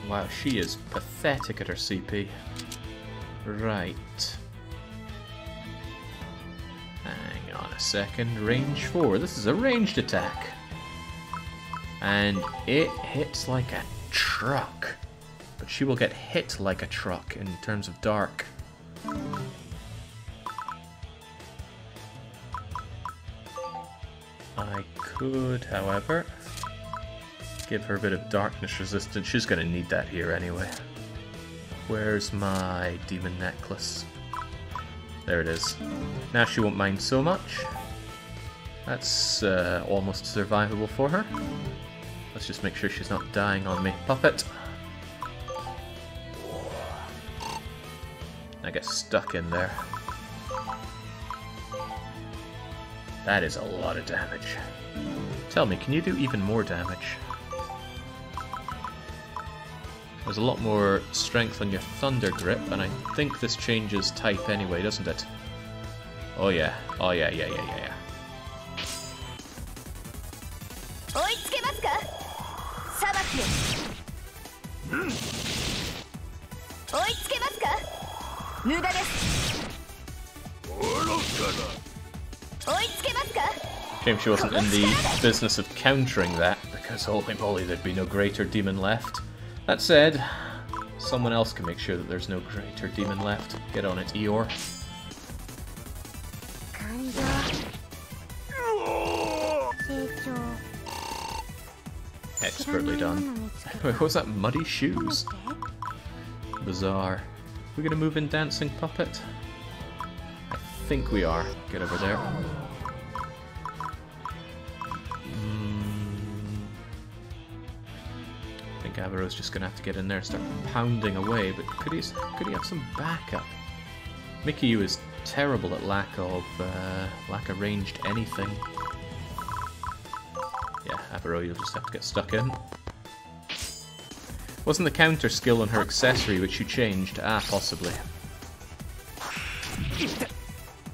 Wow, she is pathetic at her CP. Right. Hang on a second. Range 4. This is a ranged attack. And it hits like a truck. But she will get hit like a truck in terms of dark. I could, however, give her a bit of darkness resistance. She's going to need that here anyway. Where's my demon necklace? There it is. Now she won't mind so much. That's almost survivable for her. Let's just make sure she's not dying on me. Puppet! I get stuck in there. That is a lot of damage. Tell me, can you do even more damage? There's a lot more strength on your Thunder Grip, and I think this changes type anyway, doesn't it? Oh yeah. Oh yeah. Shame she wasn't in the business of countering that, because holy moly, there'd be no Greater Demon left. That said, someone else can make sure that there's no Greater Demon left. Get on it, Eeyore. Expertly done. Wait, what was that? Muddy shoes? Bizarre. We're gonna move in Dancing Puppet? I think we are. Get over there. I think Avaro's just gonna have to get in there and start pounding away, but could he have some backup? Mickey is terrible at lack of ranged anything. Yeah, Avaro, you'll just have to get stuck in. Wasn't the counter skill on her accessory which you changed? Ah, possibly.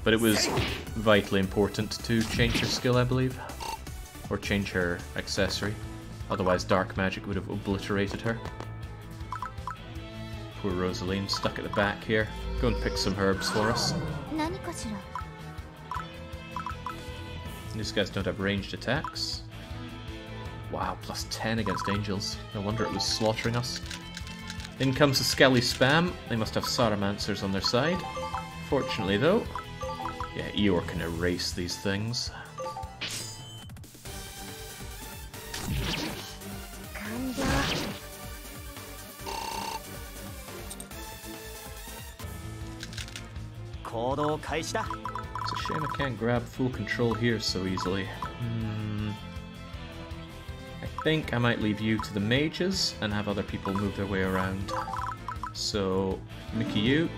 But it was vitally important to change her skill, I believe. Or change her accessory. Otherwise dark magic would have obliterated her. Poor Rosaline, stuck at the back here. Go and pick some herbs for us. These guys don't have ranged attacks. Wow, plus 10 against angels. No wonder it was slaughtering us. In comes the Skelly spam. They must have Saramancers on their side. Fortunately though, yeah, Eeyore can erase these things. It's a shame I can't grab full control here so easily. I think I might leave you to the mages and have other people move their way around. So, Mickey, you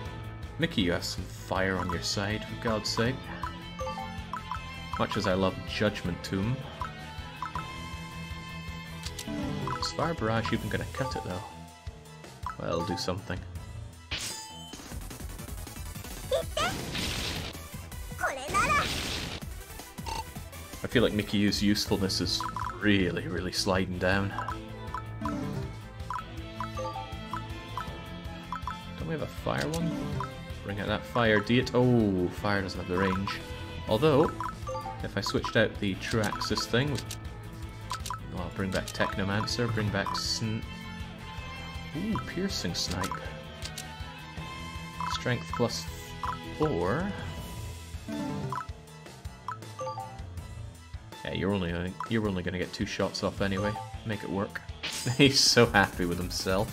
have some fire on your side, for God's sake. Much as I love Judgment Tomb. Is Fire Barrage even gonna cut it though? Well, it'll do something. I feel like Mickey U's usefulness is really, really sliding down. Don't we have a fire one? Bring out that fire, D-it. Oh, fire doesn't have the range. Although, if I switched out the Truaxis thing, well, I'll bring back Technomancer, bring back Ooh, Piercing Snipe. Strength plus 4. Yeah, you're only gonna get 2 shots off anyway. Make it work. He's so happy with himself.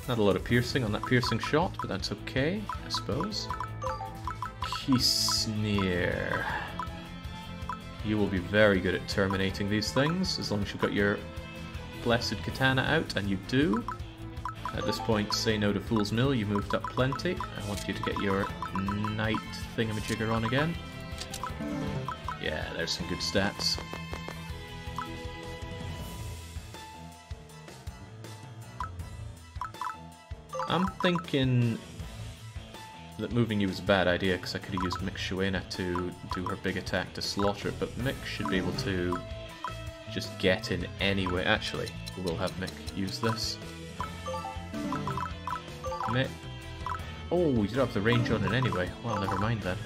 Not a lot of piercing on that piercing shot, but that's okay, I suppose. Kisnir. You will be very good at terminating these things, as long as you've got your Blessed Katana out, and you do. At this point, say no to Fool's Mill, you moved up plenty. I want you to get your Knight thingamajigger on again. Yeah, there's some good stats. I'm thinking that moving you was a bad idea, because I could have used Mick Shuena to do her big attack to slaughter it, but Mick should be able to just get in anyway. Actually, we'll have Mick use this. Mick. Oh, you don't have the range on it anyway. Well, never mind then.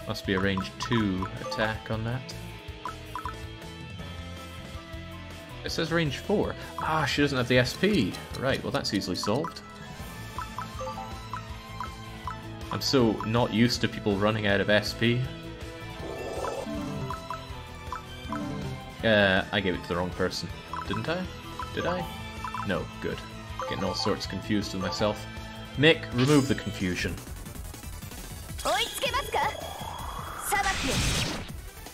Must be a range 2 attack on that. It says range 4. Ah, she doesn't have the SP. Right, well that's easily solved. I'm so not used to people running out of SP. I gave it to the wrong person. Didn't I? Did I? No, good. Getting all sorts confused with myself. Mick, remove the confusion.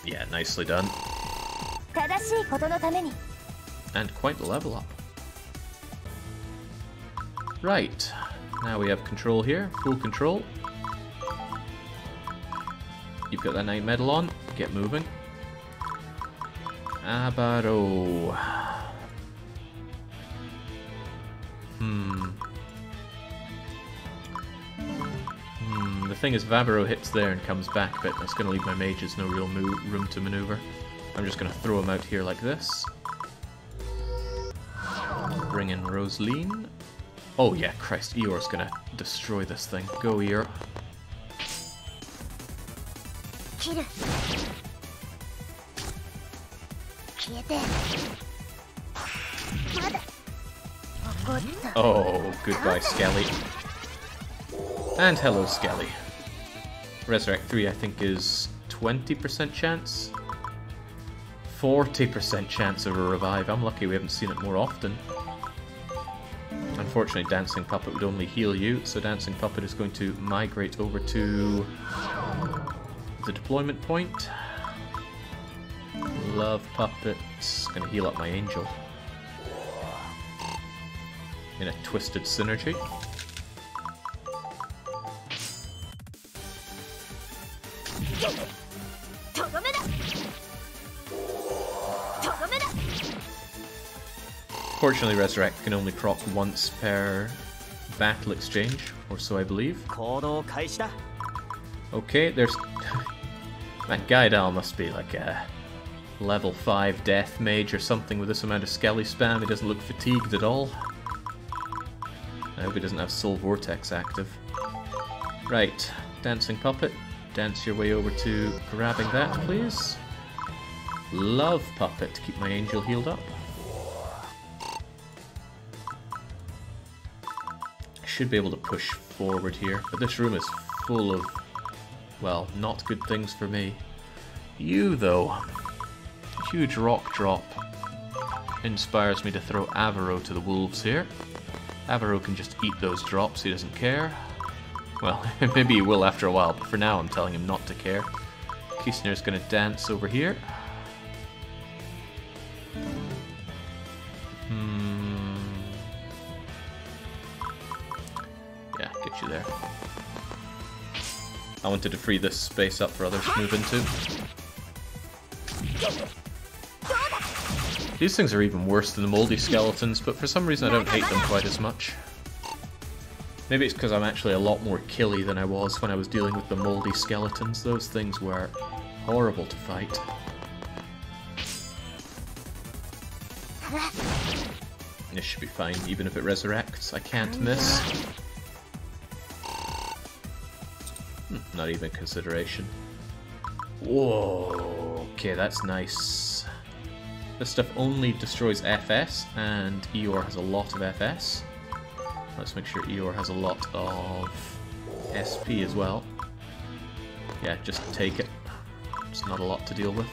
Yeah, nicely done. And quite the level up. Right, now we have control here, full control. You've got that Knight Medal on, get moving. Abaro. The thing is, Vabaro hits there and comes back a bit. That's going to leave my mages no real room to maneuver. I'm just going to throw them out here like this. Bring in Rosaline. Oh yeah, Christ, Eeyore's going to destroy this thing. Go, Eeyore. Oh, goodbye, Skelly. And hello, Skelly. Resurrect 3, I think, is 20% chance? 40% chance of a revive. I'm lucky we haven't seen it more often. Unfortunately, Dancing Puppet would only heal you, so Dancing Puppet is going to migrate over to the deployment point. Love Puppet's gonna heal up my angel. In a twisted synergy. Fortunately, Resurrect can only proc once per battle exchange, or so I believe. Okay, there's... That Gaidal must be like a level 5 death mage or something with this amount of Skelly spam. He doesn't look fatigued at all. I hope he doesn't have Soul Vortex active. Right, Dancing Puppet, dance your way over to grabbing that, please. love puppet to keep my angel healed up. I should be able to push forward here, but this room is full of, well, not good things for me. You, though. Huge rock drop inspires me to throw Avaro to the wolves here. Avaro can just eat those drops, he doesn't care. Well, maybe he will after a while, but for now I'm telling him not to care. Kisner's gonna dance over here. Yeah, get you there. I wanted to free this space up for others to move into. These things are even worse than the moldy skeletons, but for some reason I don't hate them quite as much. Maybe it's because I'm actually a lot more killy than I was when I was dealing with the moldy skeletons. Those things were horrible to fight. This should be fine, even if it resurrects. I can't miss. Not even consideration. Whoa, okay, that's nice. This stuff only destroys FS, and Eeyore has a lot of FS. Let's make sure Eeyore has a lot of SP as well. Yeah, just take it. It's not a lot to deal with.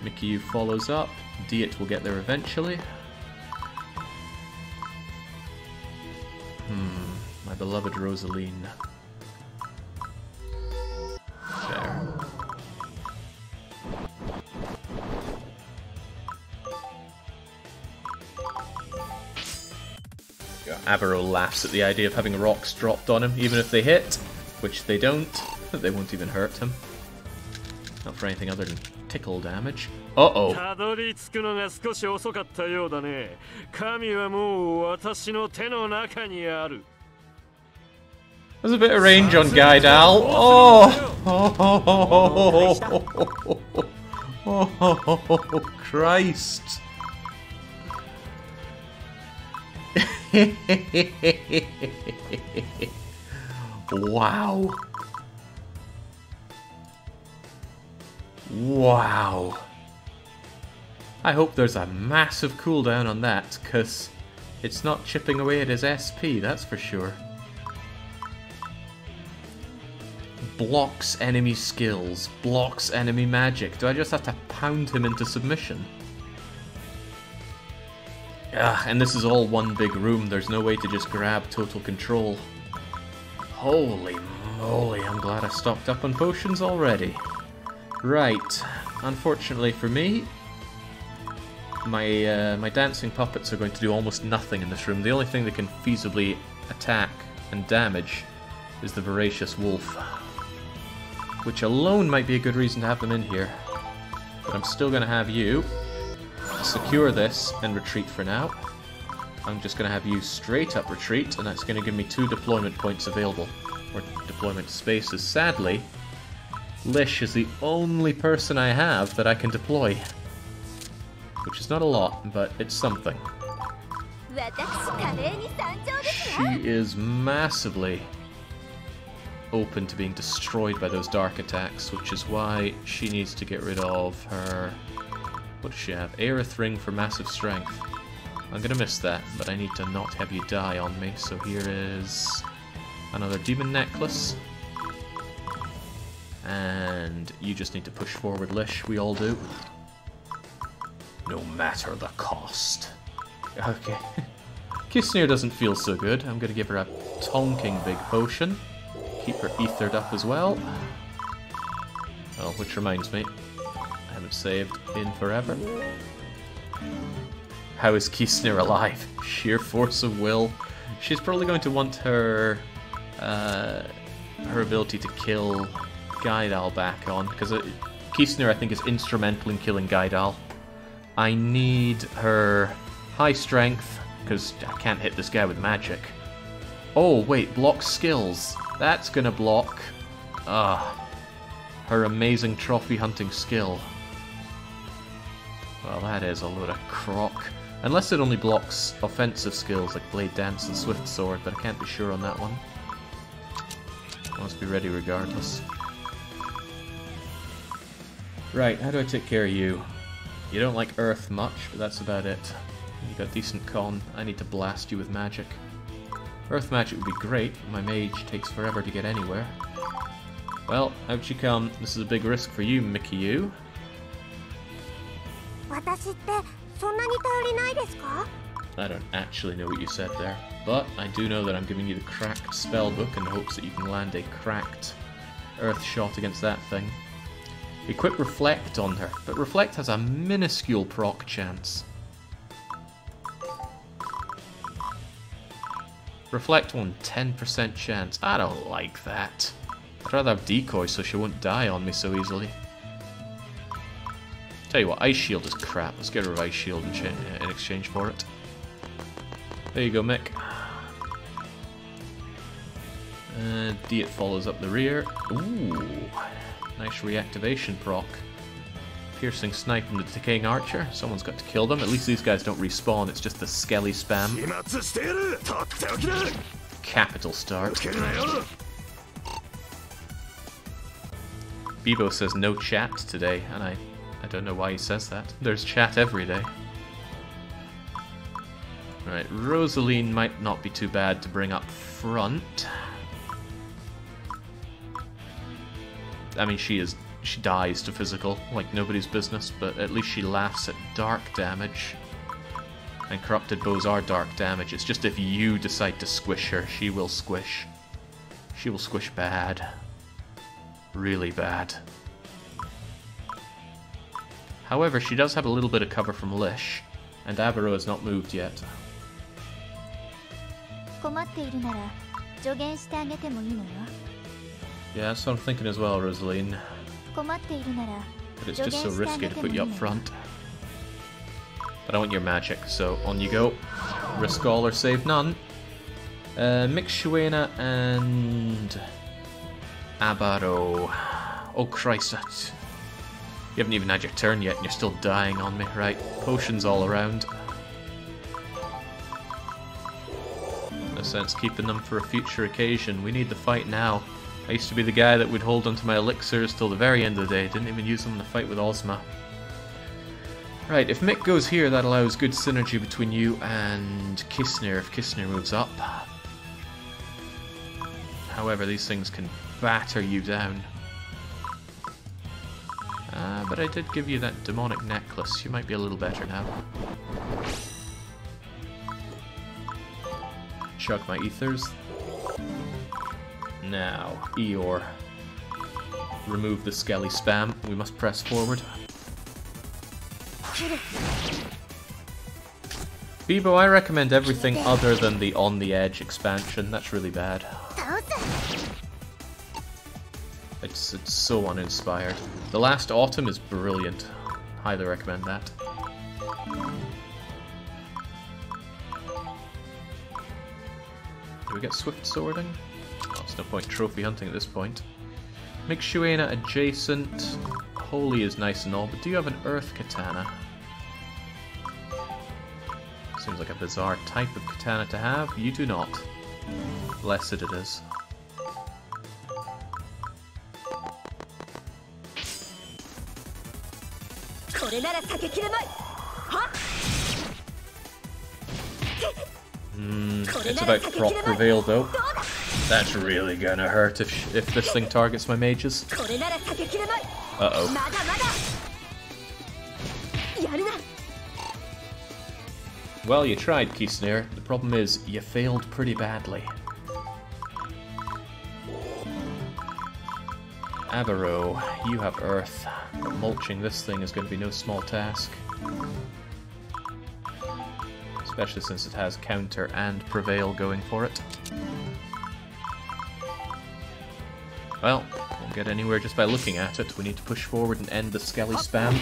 Mickey follows up. Diet will get there eventually. My beloved Rosaline. There. Avaro laughs at the idea of having rocks dropped on him, even if they hit, which they don't. They won't even hurt him. Not for anything other than tickle damage. Uh-oh. There's a bit of range on Gaidal. Oh, Christ. Wow. Wow. I hope there's a massive cooldown on that, because it's not chipping away at his SP, that's for sure. Blocks enemy skills, blocks enemy magic. Do I just have to pound him into submission? And this is all one big room. There's no way to just grab total control. Holy moly, I'm glad I stocked up on potions already. Right, unfortunately for me, my dancing puppets are going to do almost nothing in this room. The only thing they can feasibly attack and damage is the voracious wolf, which alone might be a good reason to have them in here. But I'm still going to have you secure this and retreat for now. I'm just going to have you straight up retreat, and that's going to give me 2 deployment points available, or deployment spaces. Sadly, Lish is the only person I have that I can deploy, which is not a lot, but it's something. She is massively open to being destroyed by those dark attacks, which is why she needs to get rid of her... What does she have? Aerith Ring for massive strength. I'm gonna miss that, but I need to not have you die on me, so here is another demon necklace. And you just need to push forward, Lish. We all do. No matter the cost. Okay. Kisnir doesn't feel so good. I'm gonna give her a tonking big potion. Keep her ethered up as well. Oh, which reminds me, I haven't saved in forever. How is Kisnir alive? Sheer force of will. She's probably going to want her her ability to kill Gaidal back on, because Kisnir, I think, is instrumental in killing Gaidal. I need her high strength, because I can't hit this guy with magic. Oh, wait, block skills. That's gonna block her amazing trophy hunting skill. Well, that is a load of crock. Unless it only blocks offensive skills like Blade Dance and Swift Sword, but I can't be sure on that one. I must be ready regardless. Right, how do I take care of you? You don't like Earth much, but that's about it. You got decent con. I need to blast you with magic. Earth magic would be great, but my mage takes forever to get anywhere. Well, out you come. This is a big risk for you, Mickey. 私ってそんなに頼りないですか? I don't actually know what you said there, but I do know that I'm giving you the cracked spellbook in the hopes that you can land a cracked earth shot against that thing. Equip Reflect on her, but Reflect has a minuscule proc chance. Reflect on 10% chance. I don't like that. I'd rather have Decoy so she won't die on me so easily. Tell you what, Ice Shield is crap. Let's get rid of Ice Shield in exchange for it. There you go, Mick. Diet follows up the rear. Ooh, nice reactivation proc. Piercing Snipe and the Decaying Archer. Someone's got to kill them. At least these guys don't respawn. It's just the Skelly spam. Capital start. Bebo says no chat today, and I don't know why he says that. There's chat every day. Right, Rosaline might not be too bad to bring up front. I mean, she dies to physical, like nobody's business, but at least she laughs at dark damage. And Corrupted Bows are dark damage. It's just if you decide to squish her, she will squish. She will squish bad. Really bad. However, she does have a little bit of cover from Lish, and Abaro has not moved yet. Yeah, that's what I'm thinking as well, Rosaline. But it's just so risky to put you up front. But I want your magic, so on you go. Risk all or save none. Mix Shuena and Abaro. Oh Christ, you haven't even had your turn yet and you're still dying on me. Right, potions all around. No sense keeping them for a future occasion. We need the fight now. I used to be the guy that would hold onto my elixirs till the very end of the day. Didn't even use them in the fight with Ozma. Right, if Mick goes here, that allows good synergy between you and Kissner if Kissner moves up. However, these things can batter you down. But I did give you that demonic necklace. You might be a little better now. Chuck my ethers. Now, Eeyore. Remove the Skelly spam. We must press forward. Bebo, I recommend everything other than the On the Edge expansion. That's really bad. It's so uninspired. The Last Autumn is brilliant. Highly recommend that. Do we get swift swording? Oh, there's no point trophy hunting at this point. Make Shuena adjacent. Holy is nice and all, but do you have an earth katana? Seems like a bizarre type of katana to have. You do not. Blessed it is. It's about proc prevail though. That's really gonna hurt if this thing targets my mages. Uh-oh. Well, you tried, Kisnir. The problem is, you failed pretty badly. Abaro, you have Earth, but mulching this thing is going to be no small task. Especially since it has Counter and Prevail going for it. Well, won't get anywhere just by looking at it. We need to push forward and end the Skelly spam.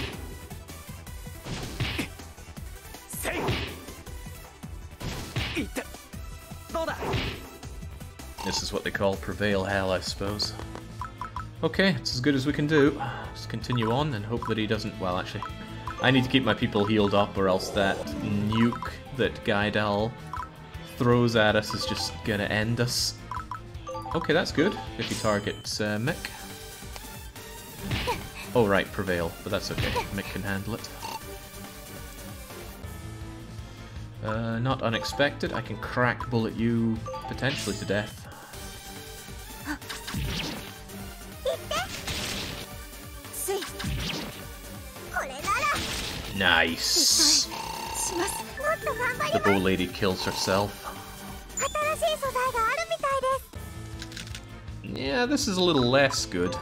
This is what they call Prevail Hell, I suppose. Okay, it's as good as we can do. Just continue on and hope that he doesn't... Well, actually, I need to keep my people healed up or else that nuke that Gaidal throws at us is just gonna end us. Okay, that's good, if he targets Mick. Oh right, Prevail, but that's okay, Mick can handle it. Not unexpected. I can crack bullet you potentially to death. Nice. The bow lady kills herself. Yeah, this is a little less good.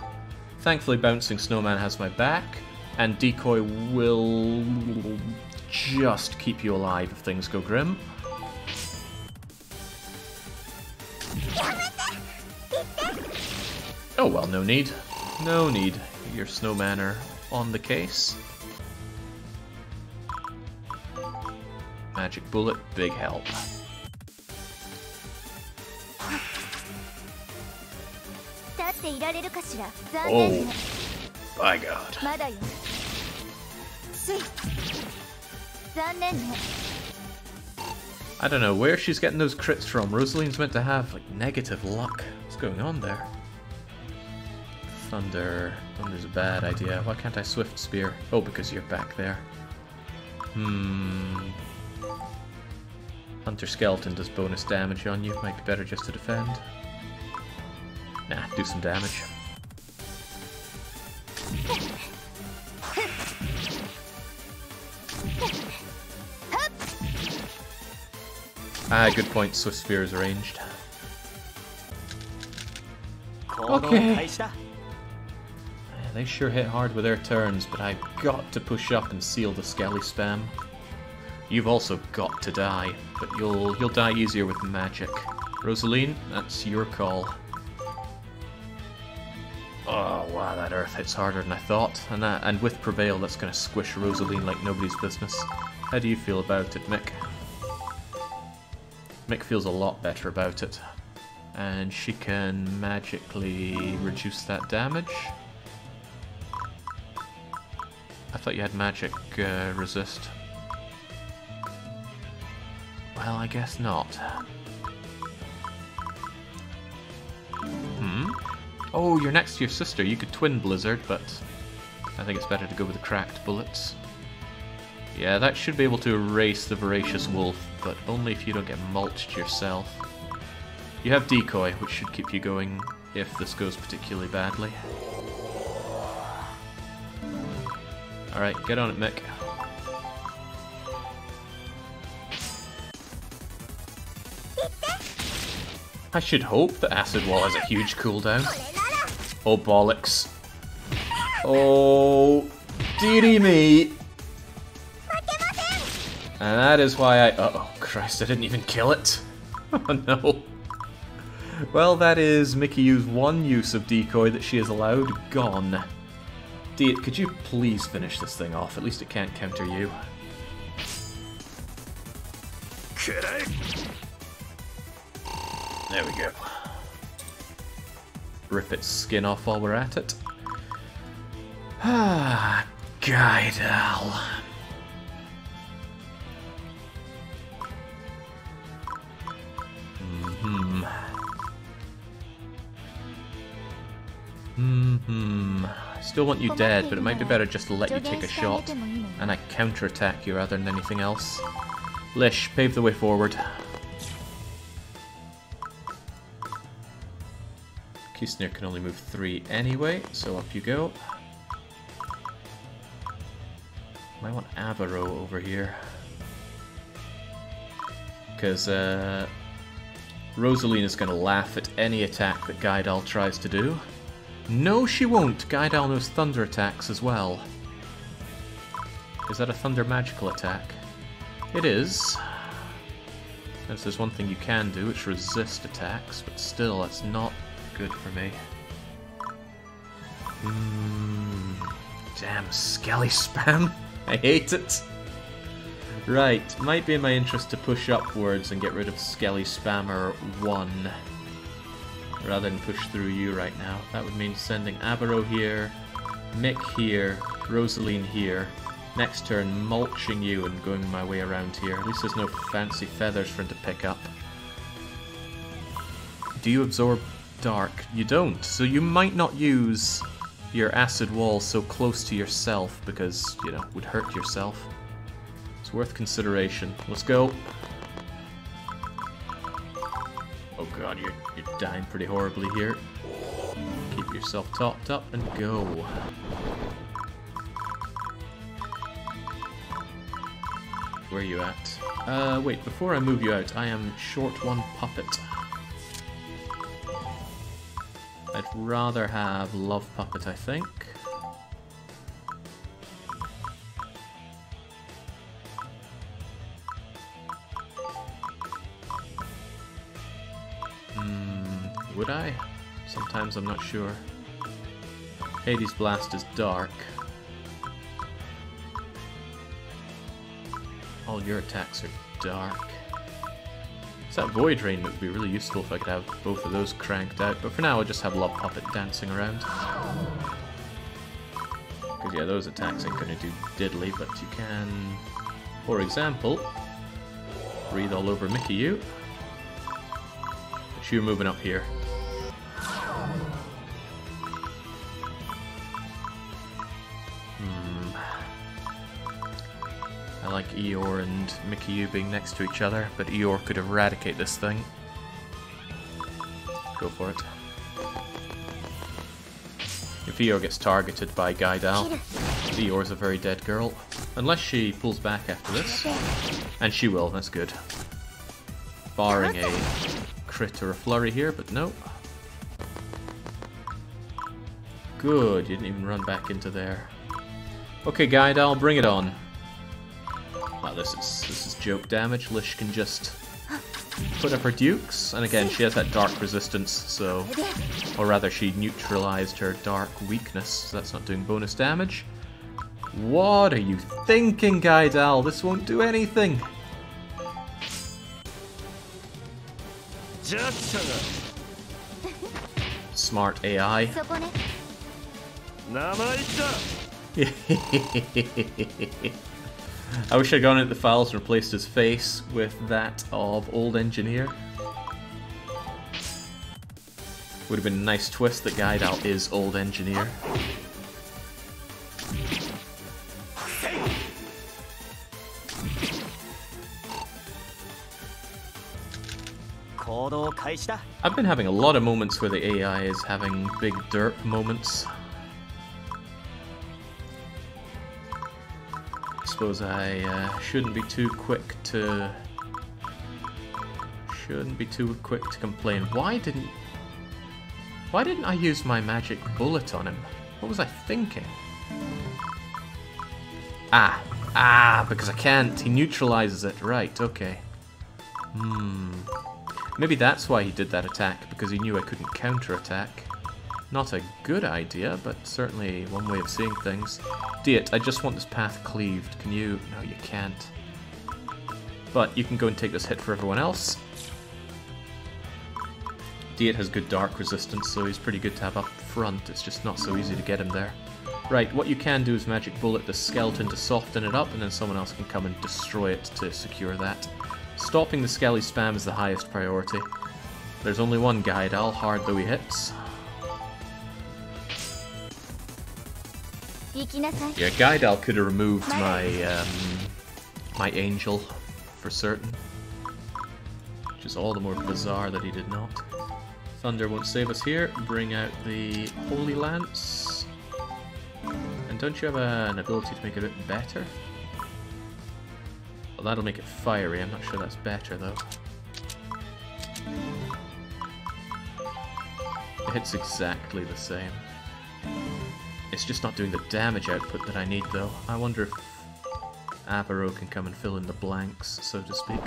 Thankfully, Bouncing Snowman has my back, and Decoy will just keep you alive if things go grim. Oh well, no need. No need. Your snowmen are on the case. Magic bullet, big help. Oh, by God. I don't know where she's getting those crits from. Rosaline's meant to have like negative luck. What's going on there? Thunder. Thunder's a bad idea. Why can't I Swift Spear? Oh, because you're back there. Hunter Skeleton does bonus damage on you. Might be better just to defend. Nah, do some damage. Ah, good point. Swift Spear is arranged. Okay. They sure hit hard with their turns, but I've got to push up and seal the Skelly spam. You've also got to die, but you'll die easier with magic. Rosaline, that's your call. Oh wow, that earth hits harder than I thought, and with Prevail, that's going to squish Rosaline like nobody's business. How do you feel about it, Mick? Mick feels a lot better about it, and she can magically reduce that damage. I thought you had magic resist. Well, I guess not. Oh, you're next to your sister. You could twin Blizzard, but I think it's better to go with the cracked bullets. Yeah, that should be able to erase the Voracious Wolf, but only if you don't get mulched yourself. You have Decoy, which should keep you going if this goes particularly badly. Alright, get on it, Mick. I should hope the Acid Wall has a huge cooldown. Oh, bollocks. Oh, dearie me. And that is why I... oh, Christ, I didn't even kill it. Oh, no. Well, that is Mickey U's one use of Decoy that she has allowed gone. Deet, could you please finish this thing off? At least it can't counter you. Could I? There we go. Rip its skin off while we're at it. Ah, Guidal. Still want you dead, but it might be better just to let you take a shot, and I counterattack you rather than anything else. Lish, pave the way forward. Kisnir can only move 3 anyway, so up you go. Might want Avaro over here. Because Rosaline is going to laugh at any attack that Guidal tries to do. No, she won't. Guidal knows thunder attacks as well. Is that a thunder magical attack? It is. If there's one thing you can do, it's resist attacks, but still, that's not good for me. Damn Skelly spam. I hate it. Right, might be in my interest to push upwards and get rid of Skelly Spammer 1 rather than push through you right now. That would mean sending Abaro here, Mick here, Rosaline here. Next turn, mulching you and going my way around here. At least there's no fancy feathers for him to pick up. Do you absorb dark? You don't, so you might not use your acid wall so close to yourself because, you know, would hurt yourself. So It's worth consideration. Let's go. Oh god, you're dying pretty horribly here. Keep yourself topped up and go. Where are you at? Wait, before I move you out, I am short one puppet. I'd rather have Love Puppet, I think. Would I? Sometimes I'm not sure. Hades Blast is dark. All your attacks are dark. So that Void Rain would be really useful if I could have both of those cranked out, but for now I'll just have Love Puppet dancing around. Because yeah, those attacks ain't gonna do diddly, but you can, for example, breathe all over Mickey. But you're moving up here. I like Eeyore and Mickey being next to each other, but Eeyore could eradicate this thing. Go for it. If Eeyore gets targeted by Gaidal, Eeyore's a very dead girl. Unless she pulls back after this. And she will, that's good. Barring a crit or a flurry here, but no. Good, you didn't even run back into there. Okay, Gaidal, bring it on. Wow, this is joke damage. Lish can just put up her dukes, and again, she has that dark resistance, so... Or rather, she neutralized her dark weakness, so that's not doing bonus damage. What are you thinking, Gaidal? This won't do anything! Smart AI. I wish I'd gone into the files and replaced his face with that of Old Engineer. Would have been a nice twist that Gaidal is Old Engineer. I've been having a lot of moments where the AI is having big derp moments. I suppose I shouldn't be too quick to complain. Why didn't I use my magic bullet on him? What was I thinking? Because I can't. He neutralizes it. Right, okay. Maybe that's why he did that attack, because he knew I couldn't counterattack. Not a good idea, but certainly one way of seeing things. Diet, I just want this path cleaved. Can you? No, you can't. But you can go and take this hit for everyone else. Diet has good dark resistance, so he's pretty good to have up front. It's just not so easy to get him there. Right, what you can do is magic bullet the skeleton to soften it up, and then someone else can come and destroy it to secure that. Stopping the Skelly spam is the highest priority. There's only one Gaidal, hard though he hits. Yeah, Gaidal could have removed my my angel for certain. Which is all the more bizarre that he did not. Thunder won't save us here. Bring out the Holy Lance. And don't you have an ability to make it a bit better? Well, that'll make it fiery. I'm not sure that's better, though. It hits exactly the same. It's just not doing the damage output that I need, though. I wonder if Avaro can come and fill in the blanks, so to speak.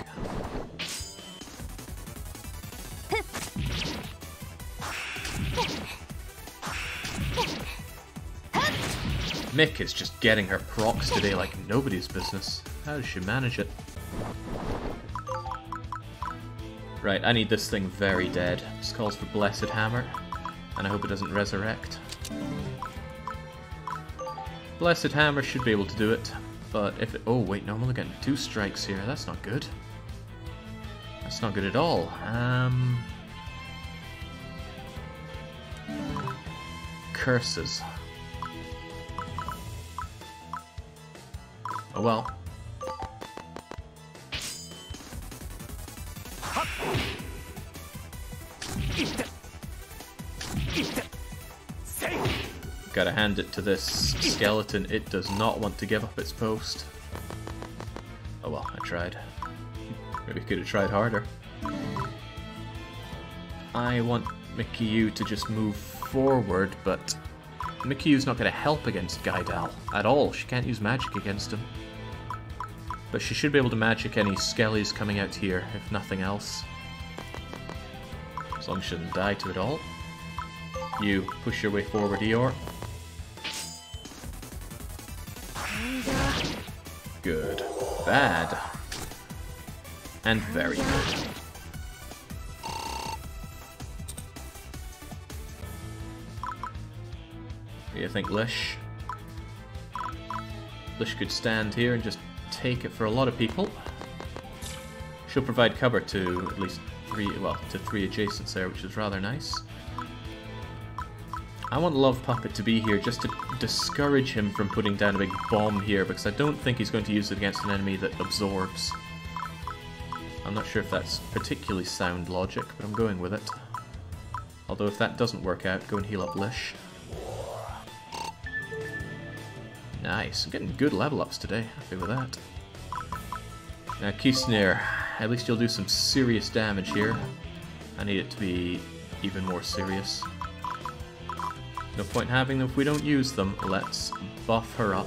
Mick is just getting her procs today like nobody's business. How does she manage it? Right, I need this thing very dead. This calls for Blessed Hammer, and I hope it doesn't resurrect. Blessed Hammer should be able to do it, but if it... Oh wait, no, I'm only getting 2 strikes here. That's not good. That's not good at all. Curses. Oh well. Gotta hand it to this skeleton, it does not want to give up its post. Oh well, I tried. Maybe could have tried harder. I want Mikyu to just move forward, but Mikyu's not going to help against Gaidal at all. She can't use magic against him. But she should be able to magic any skellies coming out here, if nothing else. As long as she doesn't die to it all. You push your way forward, Eeyore. Good. Bad. And very good. What do you think, Lish? Lish could stand here and just take it for a lot of people. She'll provide cover to at least three adjacents there, which is rather nice. I want Love Puppet to be here just to discourage him from putting down a big bomb here, because I don't think he's going to use it against an enemy that absorbs. I'm not sure if that's particularly sound logic, but I'm going with it. Although if that doesn't work out, go and heal up Lish. Nice, I'm getting good level ups today, happy with that. Now Kisnir, at least you'll do some serious damage here. I need it to be even more serious. No point having them if we don't use them. Let's buff her up.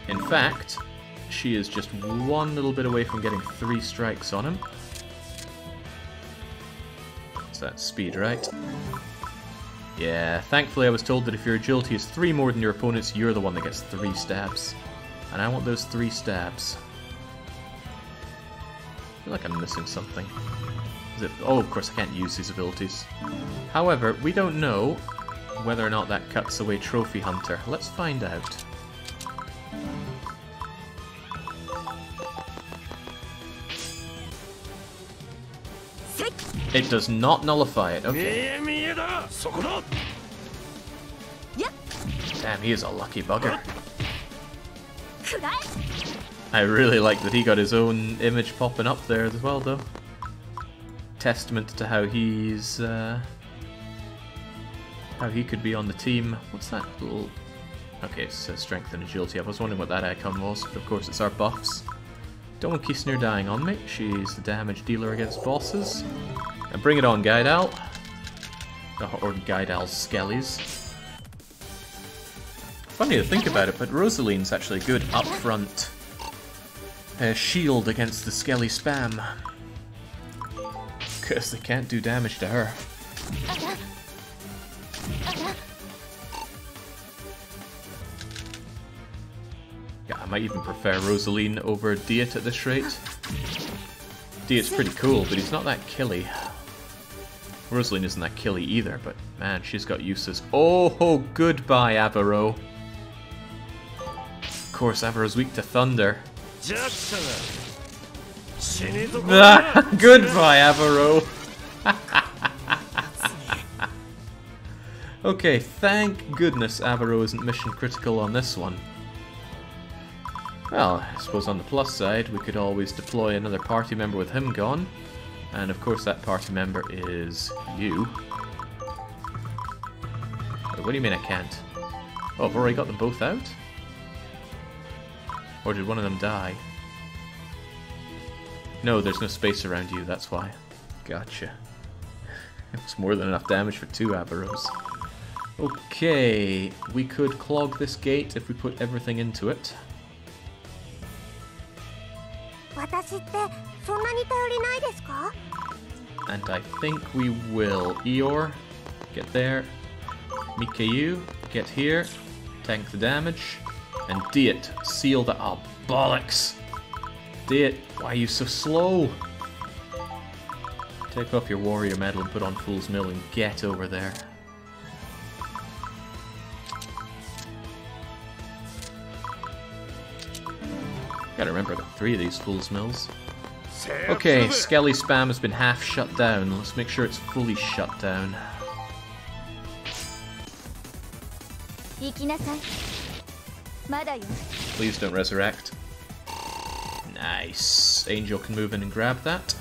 In fact, she is just one little bit away from getting 3 strikes on him. So that's speed, right? Yeah, thankfully I was told that if your agility is 3 more than your opponent's, you're the one that gets 3 stabs. And I want those 3 stabs. I feel like I'm missing something. Is it? Oh, of course I can't use these abilities. However, we don't know whether or not that cuts away Trophy Hunter. Let's find out. It does not nullify it, okay. Damn, he is a lucky bugger. I really like that he got his own image popping up there as well, though. Testament to how he's how he could be on the team. What's that little... Okay, it's strength and agility. I was wondering what that icon was, but of course it's our buffs. Don't want Kisnir dying on me. She's the damage dealer against bosses. And bring it on, Gaidal. Or Gaidal's skellies. Funny to think about it, but Rosaline's actually a good upfront shield against the skelly spam. Because they can't do damage to her. Yeah, I might even prefer Rosaline over Diet at this rate. Diet's pretty cool, but he's not that killy. Rosaline isn't that killy either, but man, she's got uses. Oh, goodbye, Avaro. Of course, Avaro's weak to thunder. Goodbye, Avaro. Okay, thank goodness Avaro isn't mission critical on this one. Well, I suppose on the plus side, we could always deploy another party member with him gone. And of course that party member is you. Wait, what do you mean I can't? Oh, I've already got them both out? Or did one of them die? No, there's no space around you, that's why. Gotcha. It was more than enough damage for 2 Avaros. Okay, we could clog this gate if we put everything into it. And I think we will. Eeyore, get there. Mikyu, get here. Tank the damage. And Diet, seal the... Oh, bollocks! Diet, why are you so slow? Take off your warrior medal and put on Fool's Mill and get over there. Gotta remember, I've got 3 of these Fool's Mills. Okay, Skelly Spam has been half shut down. Let's make sure it's fully shut down. Please don't resurrect. Nice. Angel can move in and grab that.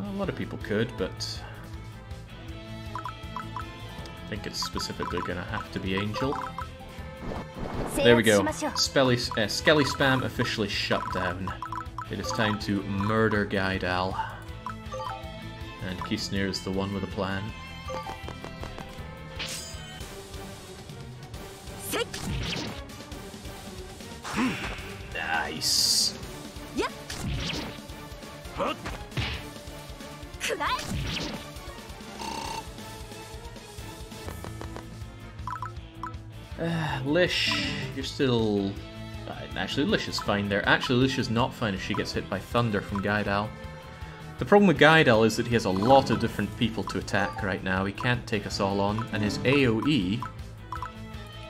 A lot of people could, but I think it's specifically gonna have to be Angel. There we go. Skelly Spam officially shut down. It is time to murder Gaidal. And Kisnir is the one with a plan. Nice. Yep. Lish, you're still... Actually, Lish is fine there. Actually, Lish is not fine if she gets hit by thunder from Gaidal. The problem with Gaidal is that he has a lot of different people to attack right now. He can't take us all on, and his AoE...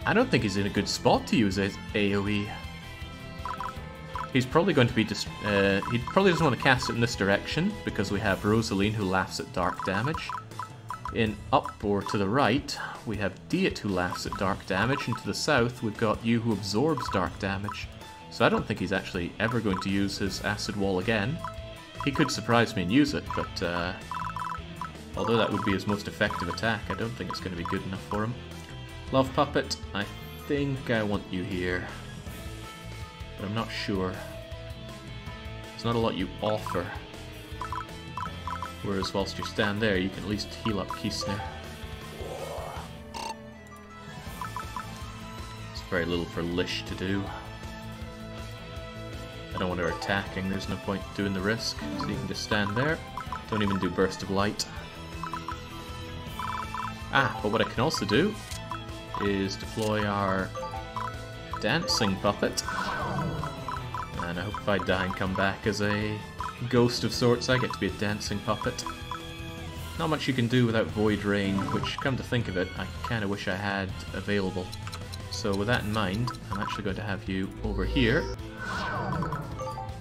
I don't think he's in a good spot to use his AoE. He's probably going to be he probably doesn't want to cast it in this direction, because we have Rosaline who laughs at dark damage. In up or to the right, we have Diet who laughs at dark damage, and to the south we've got you who absorbs dark damage. So I don't think he's actually ever going to use his Acid Wall again. He could surprise me and use it, but although that would be his most effective attack, I don't think it's going to be good enough for him. Love Puppet, I think I want you here, but I'm not sure. There's not a lot you offer. Whereas whilst you stand there, you can at least heal up Kisnir. It's very little for Lish to do. I don't want her attacking, there's no point doing the risk, so you can just stand there. Don't even do Burst of Light. Ah, but what I can also do is deploy our Dancing Puppet. And I hope if I die and come back as a ghost of sorts, I get to be a dancing puppet. Not much you can do without Void Rain, which, come to think of it, I kind of wish I had available. So with that in mind, I'm actually going to have you over here,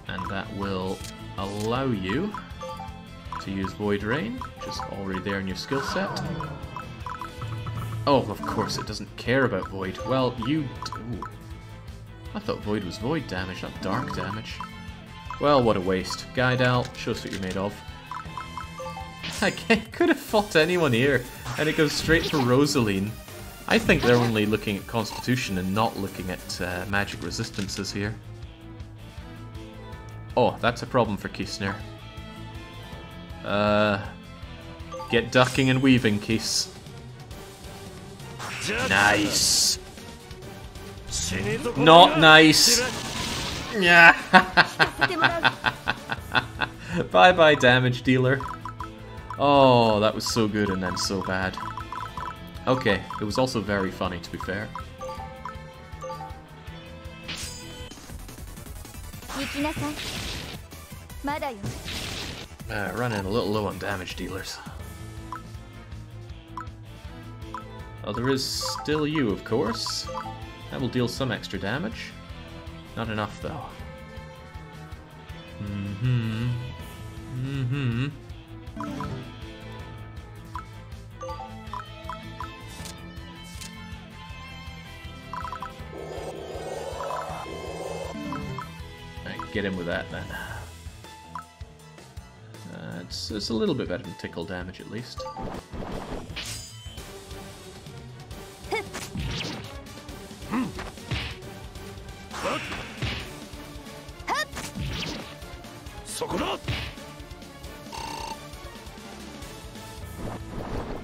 and that will allow you to use Void Rain, which is already there in your skill set. Oh, of course it doesn't care about Void. Well, you do. I thought Void was Void damage, not dark damage. Well, what a waste. Gaidal, show us what you're made of. I could have fought anyone here, and it goes straight for Rosaline. I think they're only looking at Constitution and not looking at magic resistances here. Oh, that's a problem for Kisnir. Get ducking and weaving, Kis. Nice. Not nice. Yeah. Bye-bye, damage dealer. Oh, that was so good and then so bad. Okay, it was also very funny, to be fair. Running a little low on damage dealers. Oh, there is still you, of course. That will deal some extra damage. Not enough, though. Alright, get in with that, then. It's a little bit better than tickle damage, at least.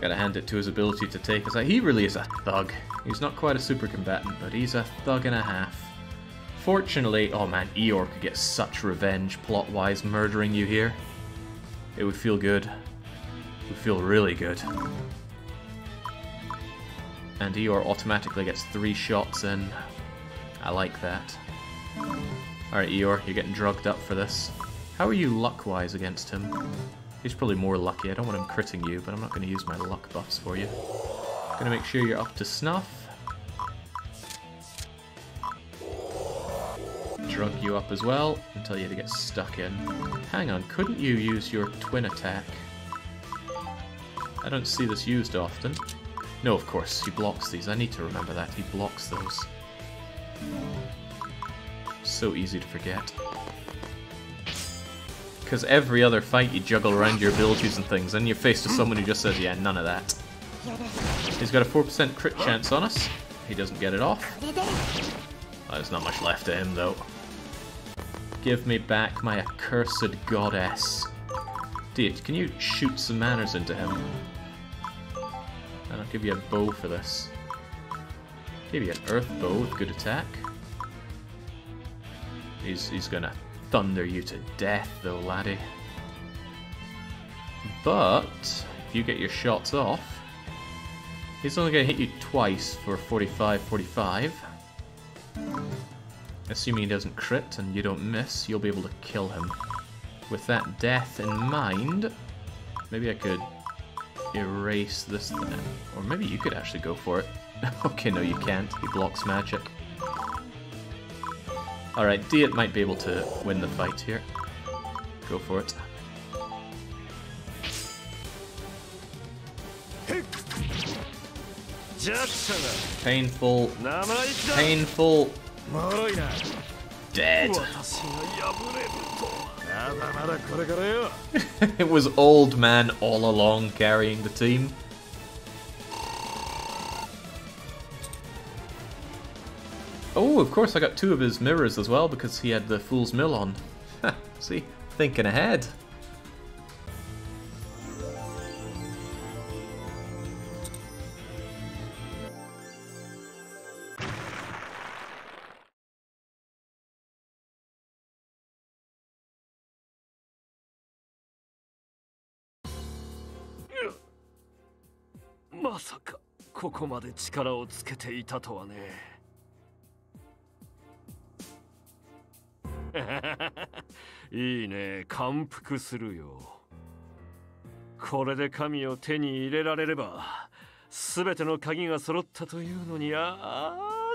Gotta hand it to his ability to take us out. He really is a thug. He's not quite a super combatant, but he's a thug and a half. Fortunately, oh man, Eeyore could get such revenge plot-wise murdering you here. It would feel good. It would feel really good. And Eeyore automatically gets 3 shots in. I like that. Alright, Eeyore, you're getting drugged up for this. How are you luck-wise against him? He's probably more lucky. I don't want him critting you, but I'm not going to use my luck buffs for you. Going to make sure you're up to snuff. Drug you up as well, and tell you to get stuck in. Hang on, couldn't you use your twin attack? I don't see this used often. No, of course, he blocks these. I need to remember that. He blocks those. So easy to forget. Because every other fight you juggle around your abilities and things, and you're faced with someone who just says, yeah, none of that. He's got a 4% crit chance on us. He doesn't get it off. Oh, there's not much left of him, though. Give me back my accursed goddess. Dude, can you shoot some manners into him? And I'll give you a bow for this. Give you an earth bow with good attack. He's gonna thunder you to death, though, laddie. But if you get your shots off, he's only gonna hit you twice for 45. Assuming he doesn't crit and you don't miss, you'll be able to kill him. With that death in mind, maybe I could erase this thing. Or maybe you could actually go for it. Okay, no you can't. He blocks magic. Alright, Diet might be able to win the fight here. Go for it. Painful. Painful. Dead. It was old man all along carrying the team. Oh, of course I got 2 of his mirrors as well because he had the Fool's Mill on. See? Thinking ahead.まさかここまで力をつけていたとはね。いいね、感服するよ。これで神を手に入れられれば全ての鍵が揃ったというのに、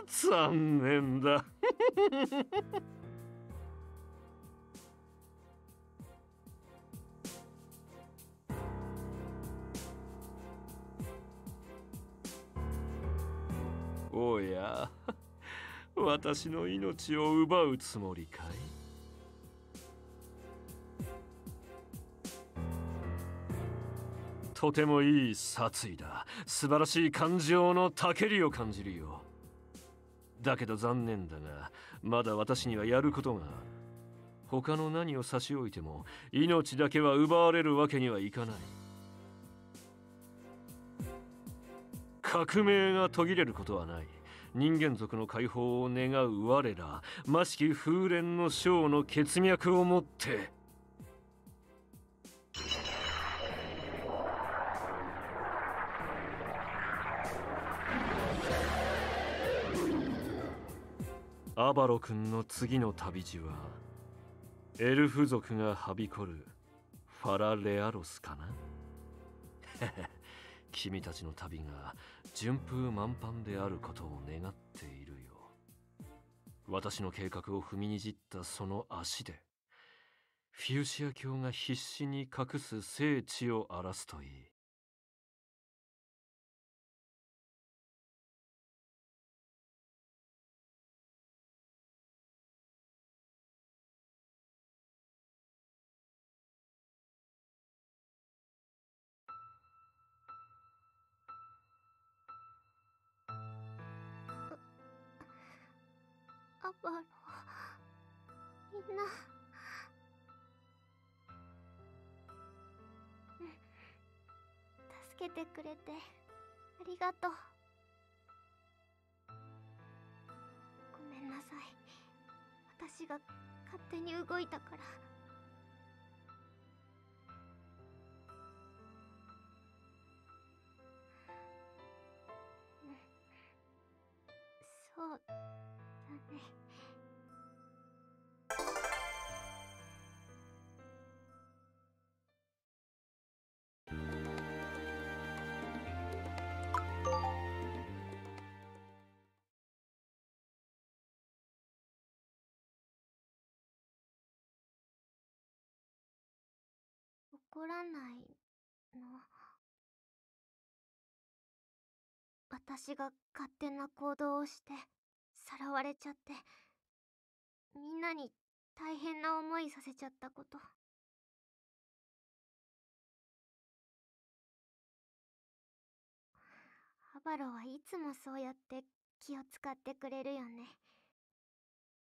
残念だ。おや、私の命を奪うつもりかい？とてもいい殺意だ。素晴らしい感情のたけりを感じるよ。だけど残念だが、まだ私にはやることがある。他の何を差し置いても、命だけは奪われるわけにはいかない。革命が途切れることはない。人間族の解放を願う我ら、魔式風蓮の将の血脈をもって。アバロ君の次の旅路はエルフ族がはびこるファラレアロスかな。君たちの旅が順風満帆であることを願っているよ。私の計画を踏みにじったその足でフューシア教が必死に隠す聖地を荒らすといい。アバロ、みんな助けてくれてありがとう。ごめんなさい、私が勝手に動いたから。そうだね。怒らないの？私が勝手な行動をしてさらわれちゃって、みんなに大変な思いさせちゃったこと。バロはいつもそうやって気を使ってくれるよね。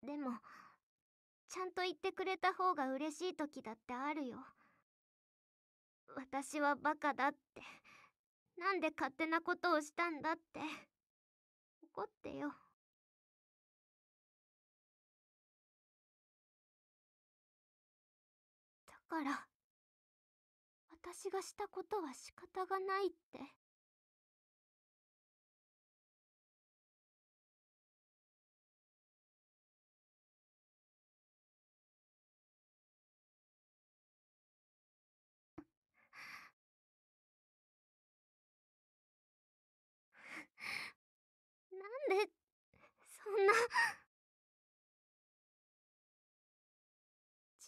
でもちゃんと言ってくれた方が嬉しい時だってあるよ。私はバカだって、なんで勝手なことをしたんだって怒ってよ。だから私がしたことは仕方がないって。なんでそんな。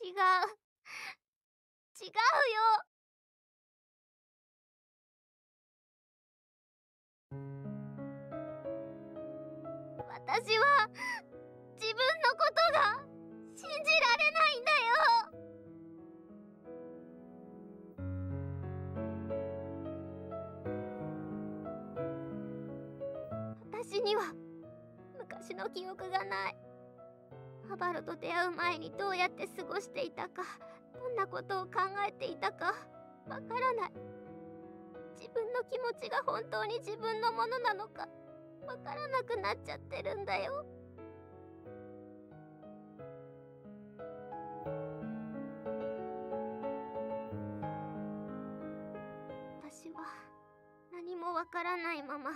違う違うよ。私は自分のことが信じられないんだよ。私には昔の記憶がない。アバロと出会う前にどうやって過ごしていたか、どんなことを考えていたかわからない。自分の気持ちが本当に自分のものなのかわからなくなっちゃってるんだよ。私は何もわからないまま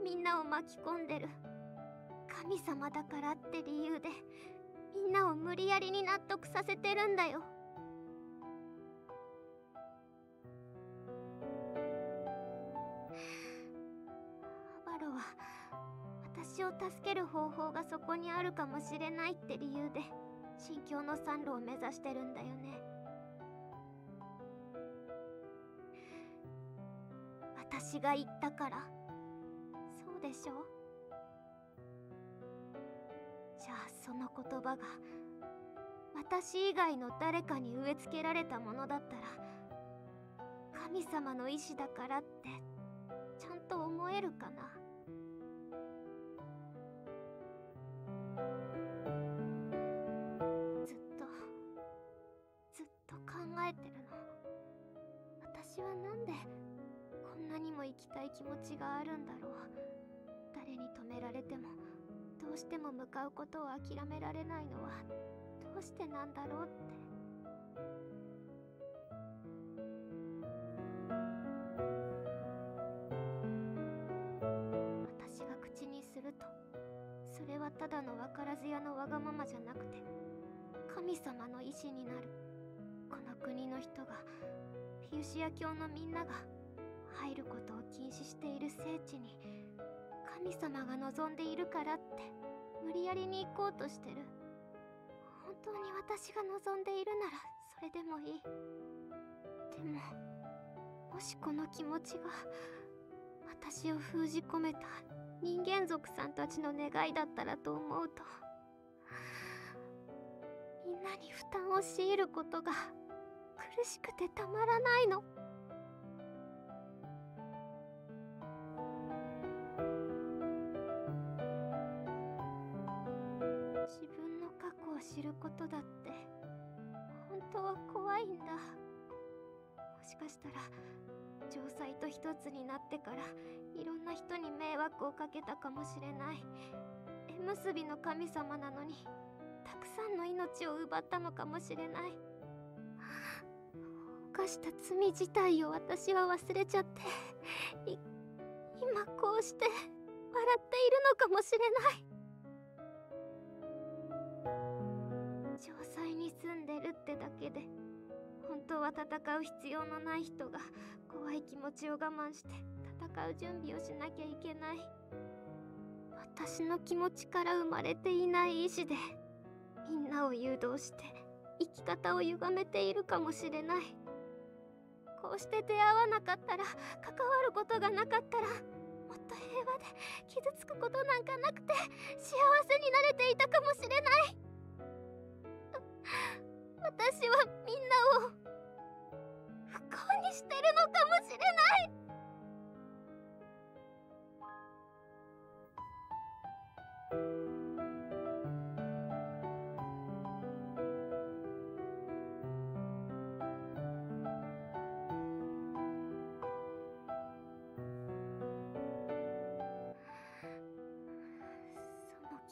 みんなを巻き込んでる。神様だからって理由でみんなを無理やりに納得させてるんだよ。アバロは私を助ける方法がそこにあるかもしれないって理由で新境の山路を目指してるんだよね。私が言ったから。そうでしょ。じゃあその言葉が私以外の誰かに植え付けられたものだったら、神様の意志だからってちゃんと思えるかな。ずっと考えてるの。私はなんでこんなにも生きたい気持ちがあるんだろう。誰に止められてもどうしても向かうことを諦められないのはどうしてなんだろうって。私が口にすると、それはただの分からず屋のわがままじゃなくて神様の意志になる。この国の人が、フィウシア教のみんなが入ることを禁止している聖地に神様が望んでいるからって無理やりに行こうとしてる。本当に私が望んでいるならそれでもいい。でももしこの気持ちが私を封じ込めた人間族さんたちの願いだったらと思うと、みんなに負担を強いることが苦しくてたまらないの。自分の過去を知ることだって本当は怖いんだ。もしかしたら城塞と一つになってからいろんな人に迷惑をかけたかもしれない。縁結びの神様なのにたくさんの命を奪ったのかもしれない。犯した罪自体を私は忘れちゃって今こうして笑っているのかもしれない。城塞に住んでるってだけで本当は戦う必要のない人が怖い気持ちを我慢して戦う準備をしなきゃいけない。私の気持ちから生まれていない意志でみんなを誘導して生き方を歪めているかもしれない。こうして出会わなかったら、関わることがなかったら、もっと平和で傷つくことなんかなくて幸せになれていたかもしれない。私はみんなを不幸にしてるのかもしれない。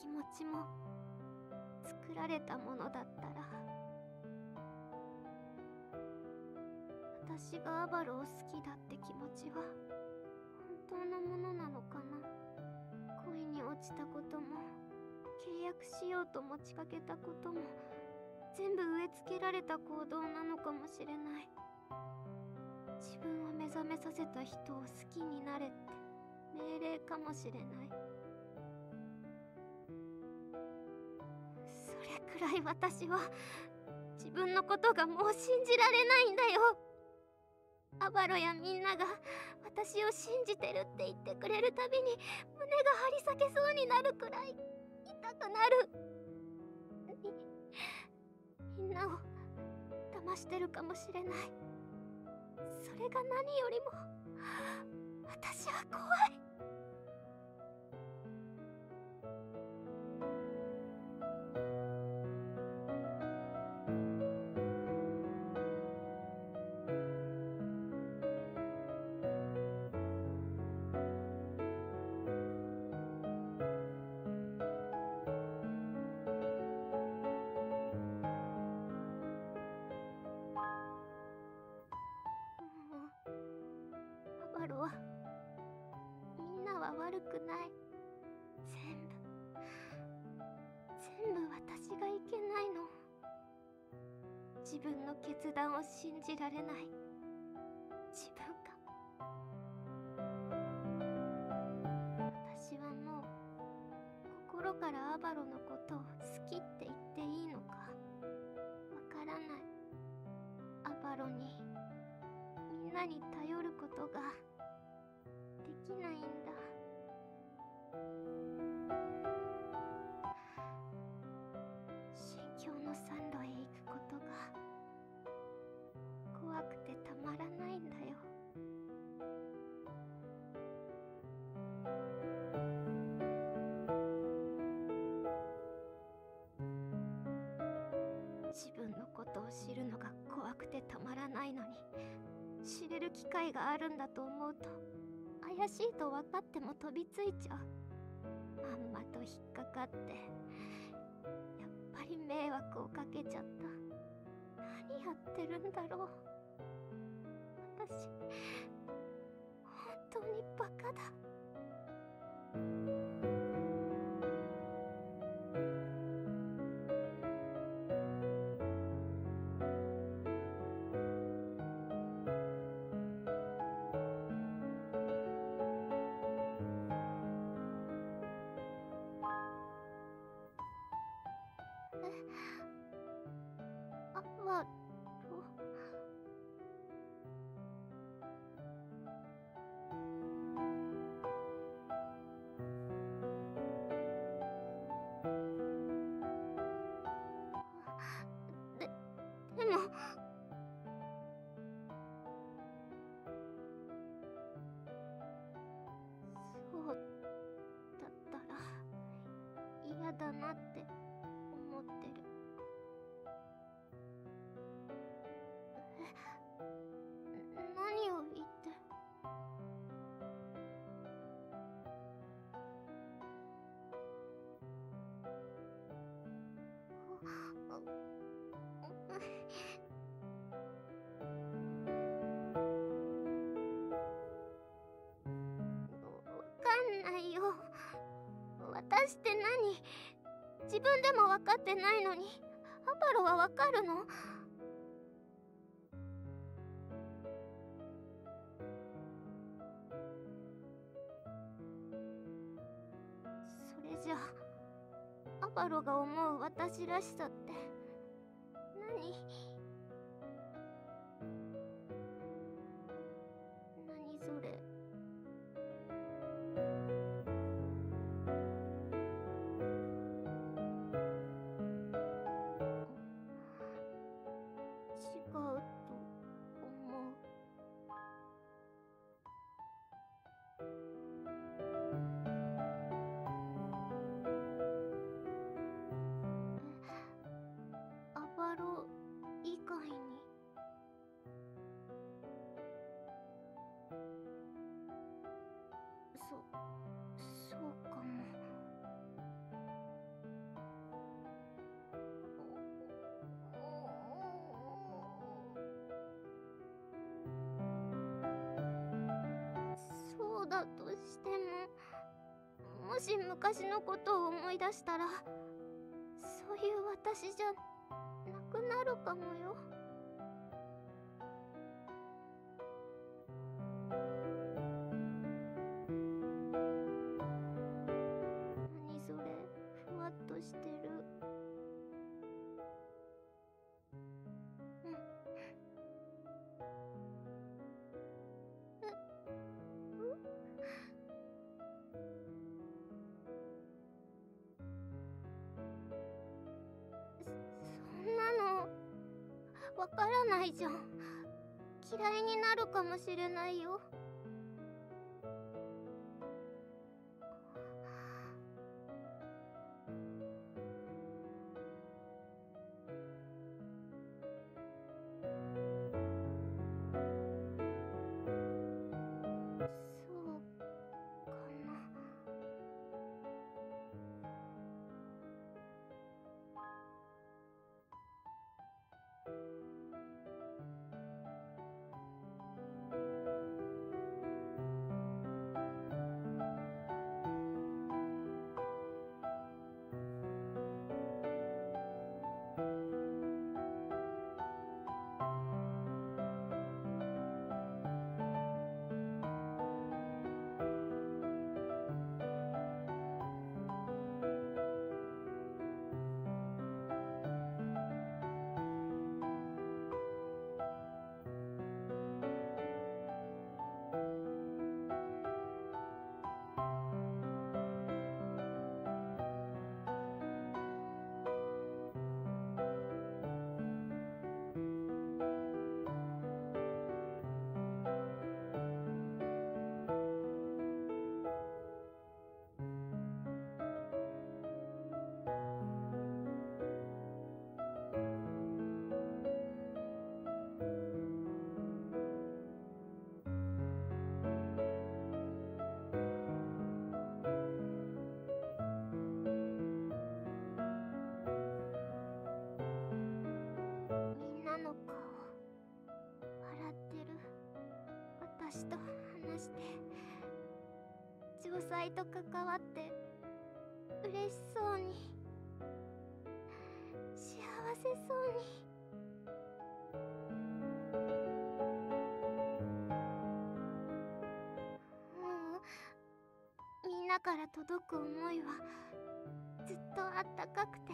持ちも作られたものだったら、私がアバロを好きだって気持ちは本当のものなのかな。恋に落ちたことも契約しようと持ちかけたことも全部植え付けられた行動なのかもしれない。自分を目覚めさせた人を好きになれって命令かもしれない。それくらい私は自分のことがもう信じられないんだよ。アバロやみんなが私を信じてるって言ってくれるたびに胸が張り裂けそうになるくらい痛くなる。みんなを騙してるかもしれない。それが何よりも私は怖い。アバロはみんなは悪くない。全部私がいけないの。自分の決断を信じられない自分が。私はもう心からアバロのことを好きって言っていいのかわからない。アバロにみんなに頼ることができないんだ。新境の山路へ行くことが怖くてたまらないんだよ。自分のことを知るのが怖くてたまらないのに、知れる機会があるんだと思うと怪しいと分かっても飛びついちゃう。まんまと引っかかってやっぱり迷惑をかけちゃった。何やってるんだろう私。本当にバカだ。アバロ。でもそうだったら嫌だなって思ってる。何を言って。わかんないよ。私って何？自分でも分かってないのにアバロは分かるの？それじゃあアバロが思う私らしさって何？何それ？違うと思う。アバロもし昔のことを思い出したら、そういう私じゃなくなるかもよ。何それ、ふわっとしてる。そんなのわからないじゃん。嫌いになるかもしれないよ。そうかな。みんなの顔笑ってる私と話して、城塞と関わって嬉しそうに、幸せそうに。みんなから届く思いはずっとあったかくて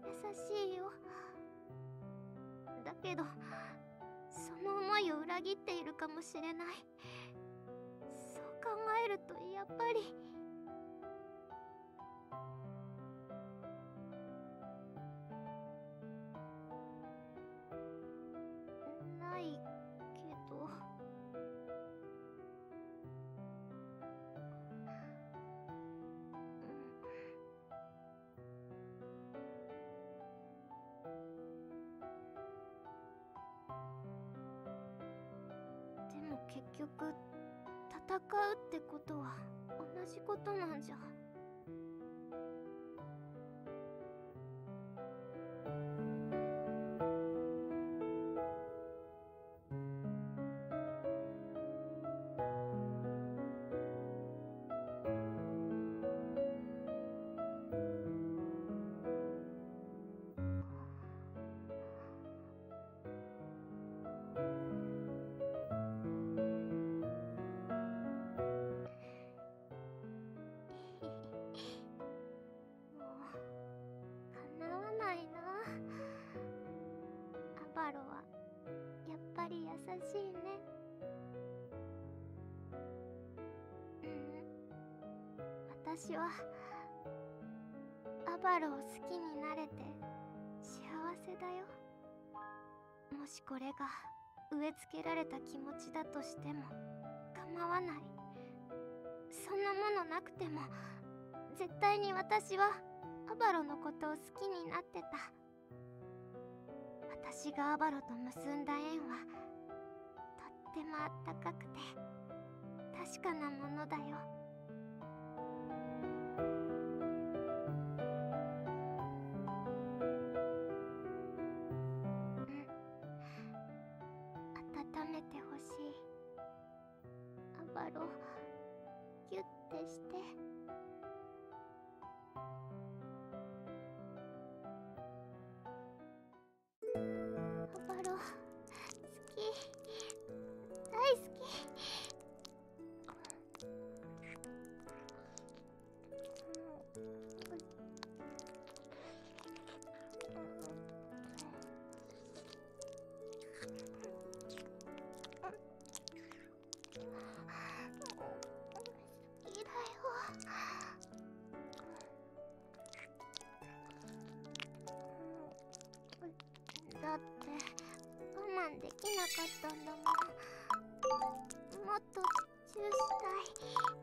優しいよ。だけどその思いを裏切っているかもしれない。そう考えるとやっぱりないけど。でも結局戦うってことは同じことなんじゃ。もう叶わないな。アバロはやっぱり優しいね。私はアバロを好きになれて幸せだよ。もしこれが植え付けられた気持ちだとしても構わない。そんなものなくても絶対に私はアバロのことを好きになってた。私がアバロと結んだ縁はとってもあったかくて確かなものだよ。温めてほしい。アバロギュッてして。だって我慢できなかったんだもん。もっとチューしたい。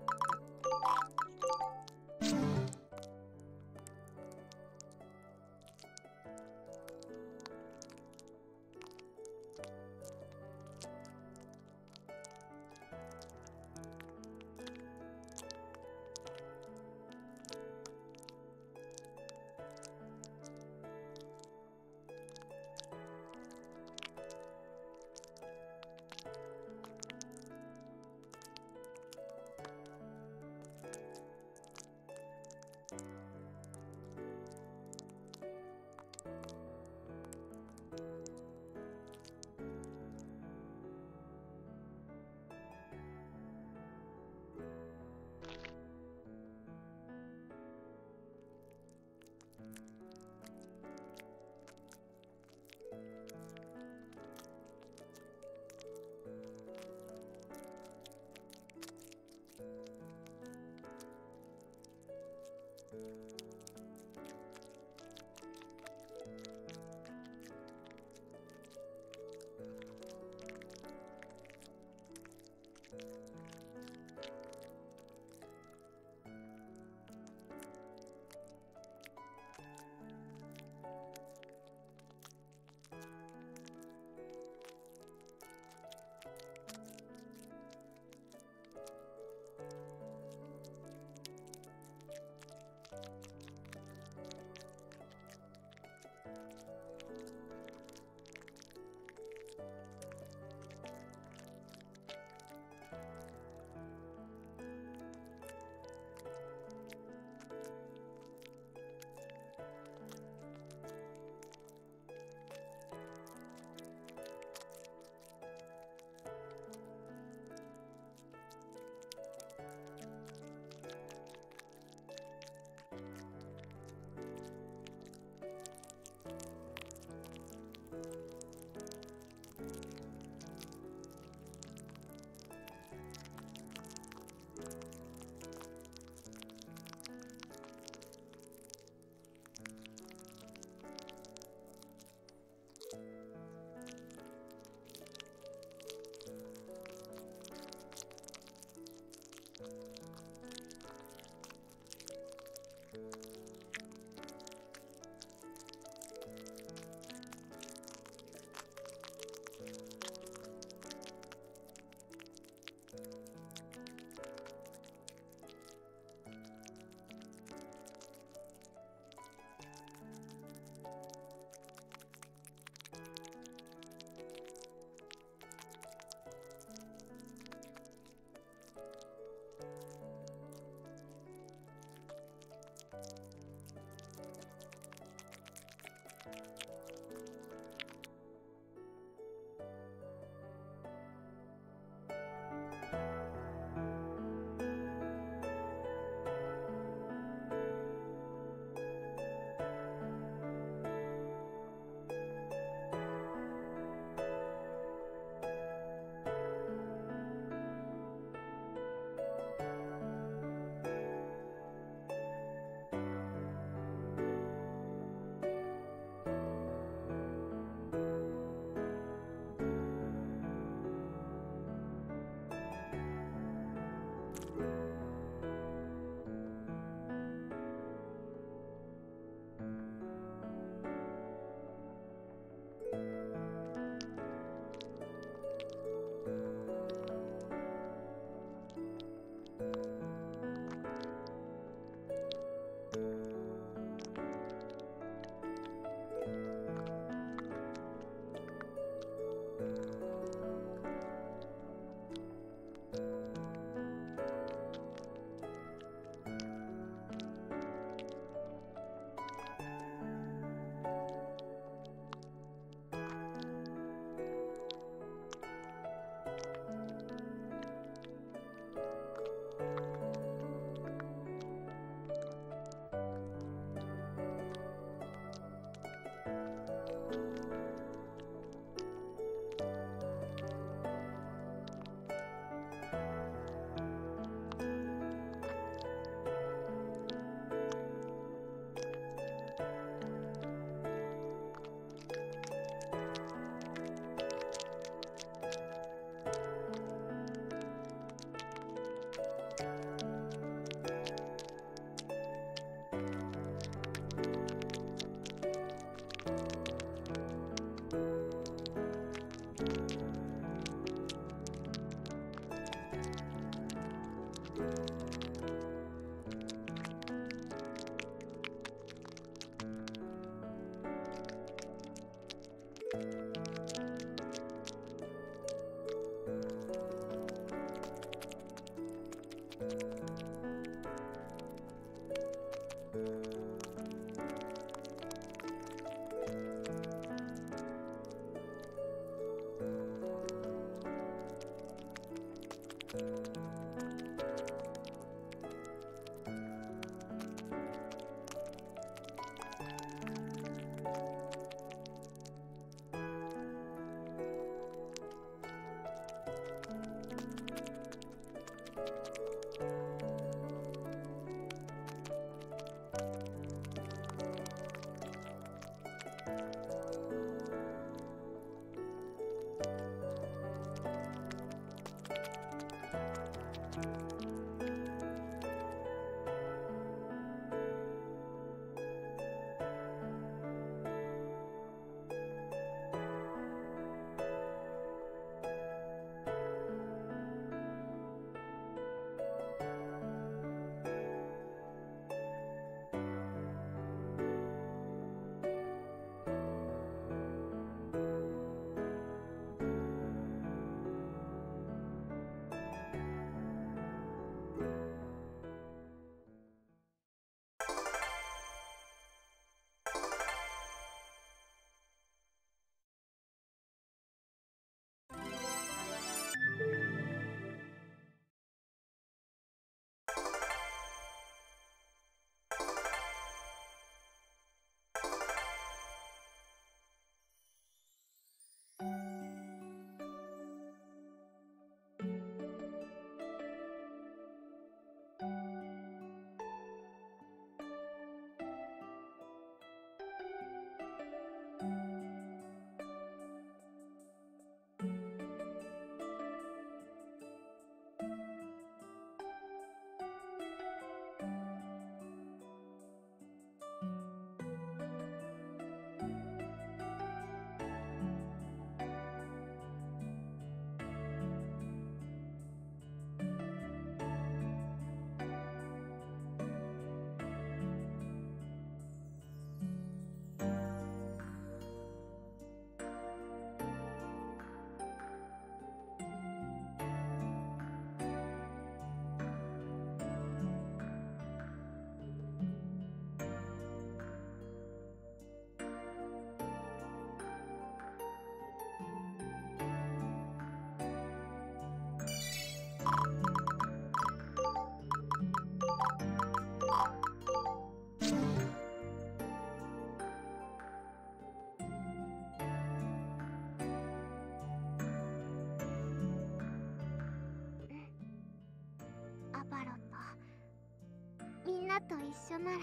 と一緒なら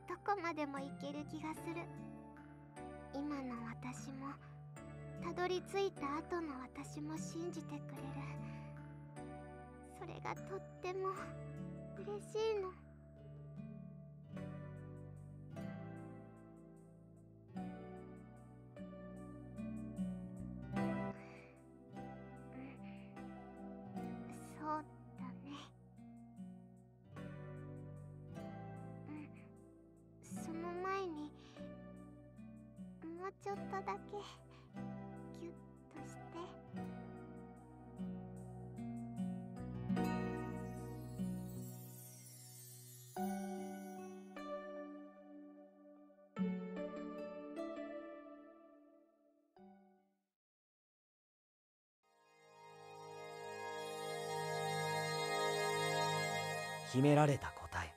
どこまでも行ける気がする。今の私もたどり着いた後の私も信じてくれる。それがとっても嬉しいの。そうだね。その前にもうちょっとだけギュッとして。秘められた答え。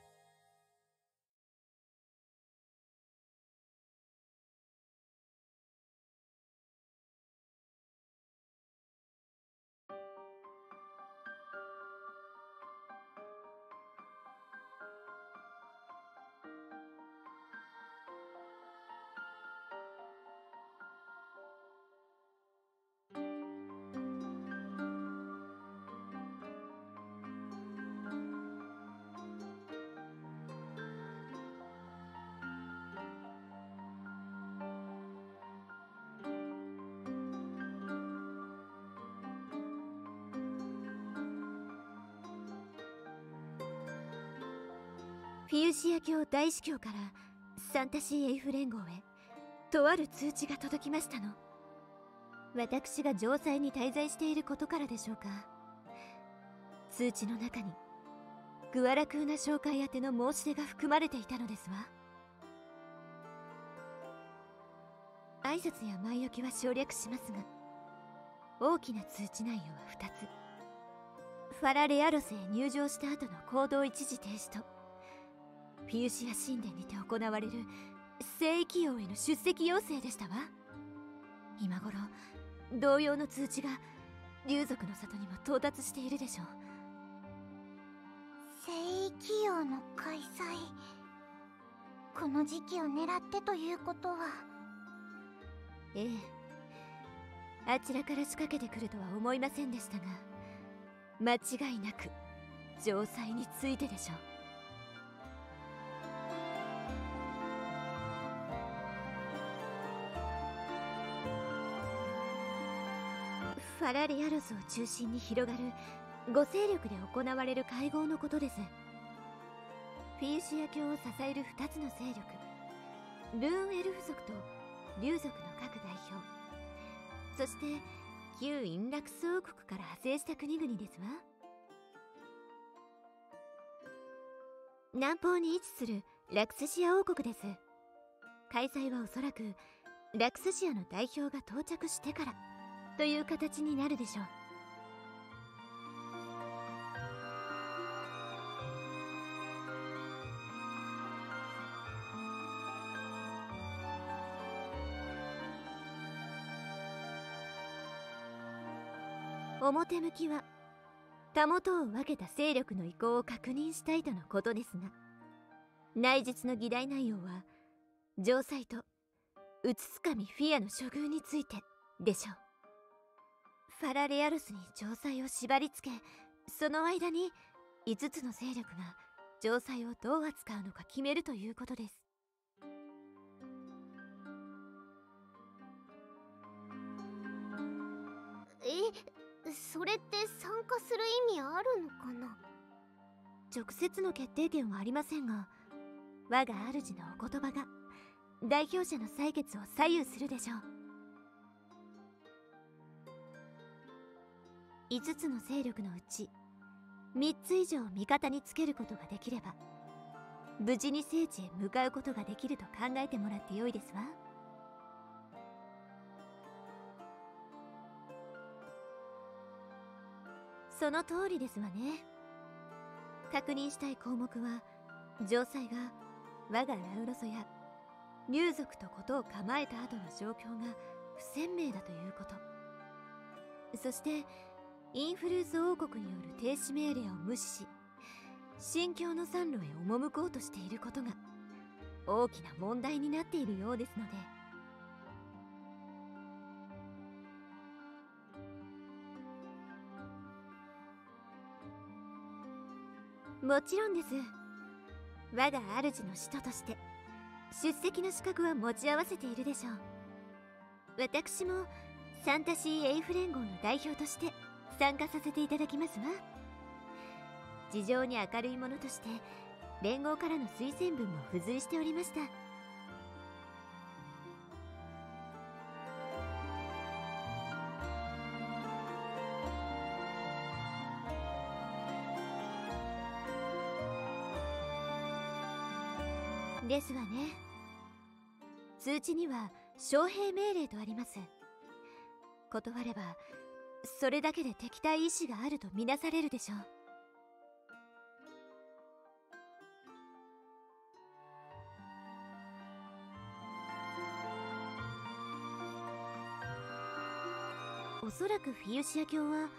フィウシア教大司教からサンタシーエイフ連合へ。とある通知が届きましたの。私が城塞に滞在していることからでしょうか。通知の中にグアラクーナ商会宛ての申し出が含まれていたのですわ。挨拶や前置きは省略しますが、大きな通知内容は2つ。ファラレアロスへ入場した後の行動一時停止と、フィウシア神殿にて行われる聖域王への出席要請でしたわ。今頃同様の通知が竜族の里にも到達しているでしょう。聖域王の開催、この時期を狙ってということは。ええ、あちらから仕掛けてくるとは思いませんでしたが、間違いなく城塞についてでしょう。ファラレアロスを中心に広がる5勢力で行われる会合のことです。フィウシア教を支える2つの勢力、ルーンエルフ族と竜族の各代表、そして旧インラクス王国から派生した国々ですわ。南方に位置するラクスシア王国です。開催はおそらくラクスシアの代表が到着してからという形になるでしょう。表向きはたもとを分けた勢力の意向を確認したいとのことですが、内実の議題内容は城塞とうつつかみフィアの処遇についてでしょう。ファラレアロスに城塞を縛り付け、その間に5つの勢力が城塞をどう扱うのか決めるということです。それって参加する意味あるのかな。直接の決定権はありませんが、我が主のお言葉が代表者の採決を左右するでしょう。5つの勢力のうち3つ以上味方につけることができれば、無事に聖地へ向かうことができると考えてもらってよいですわ。その通りですわね。確認したい項目は、城塞が我がラウロソや竜族とことを構えた後の状況が不鮮明だということ、そしてインフルース王国による停止命令を無視し、新境の山路へ赴こうとしていることが大きな問題になっているようですので、もちろんです。我が主の使徒として出席の資格は持ち合わせているでしょう。私もサンタシーエイフ連合の代表として参加させていただきますわ。事情に明るいものとして連合からの推薦文も付随しておりました。ですわね。通知には招聘命令とあります。断ればそれだけで敵対意志があるとみなされるでしょう。おそらくフィウシア教は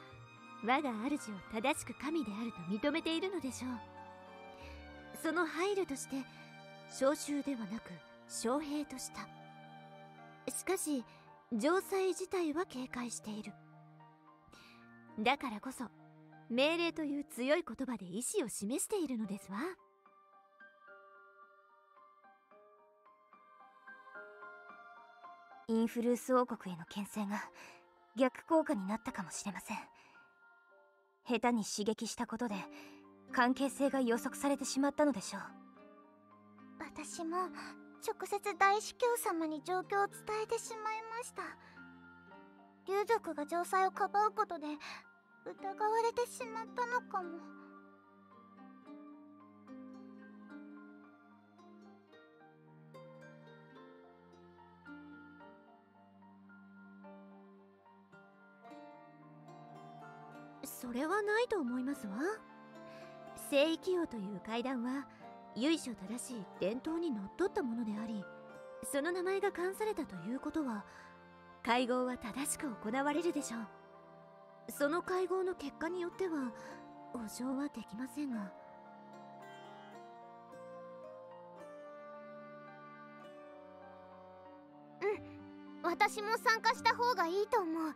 我が主を正しく神であると認めているのでしょう。その配慮として召集ではなく招聘とした。しかし城塞自体は警戒している。だからこそ命令という強い言葉で意志を示しているのですわ。インフルース王国への牽制が逆効果になったかもしれません。下手に刺激したことで関係性が予測されてしまったのでしょう。私も直接大司教様に状況を伝えてしまいました。竜族が城塞をかばうことで疑われてしまったのかも。それはないと思いますわ。聖域王という階段は由緒正しい伝統にのっとったものであり、その名前が冠されたということは会合は正しく行われるでしょう。その会合の結果によっては保証はできませんが。私も参加した方がいいと思う。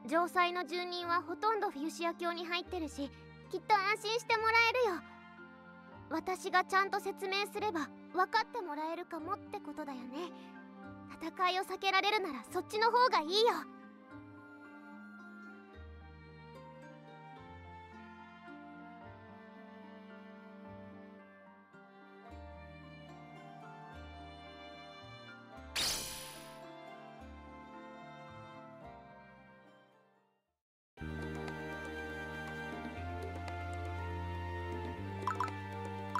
城塞の住人はほとんどフィユシア教に入ってるし、きっと安心してもらえるよ。私がちゃんと説明すれば分かってもらえるかもってことだよね。戦いを避けられるならそっちの方がいいよ。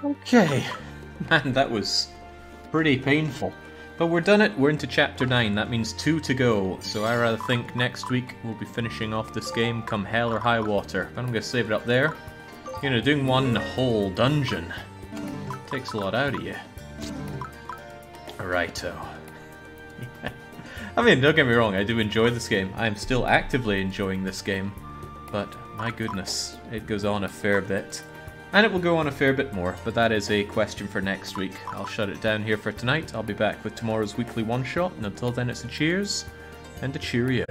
Okay. Man, that was pretty painful. But we're done it. We're into chapter 9. That means 2 to go. So I rather think next week we'll be finishing off this game come hell or high water. But I'm going to save it up there. You know, doing one whole dungeon takes a lot out of you. Righto. I mean, don't get me wrong, I do enjoy this game. I'm still actively enjoying this game. But, my goodness, it goes on a fair bit. And it will go on a fair bit more, but that is a question for next week. I'll shut it down here for tonight. I'll be back with tomorrow's weekly one-shot, and until then it's a cheers and a cheerio.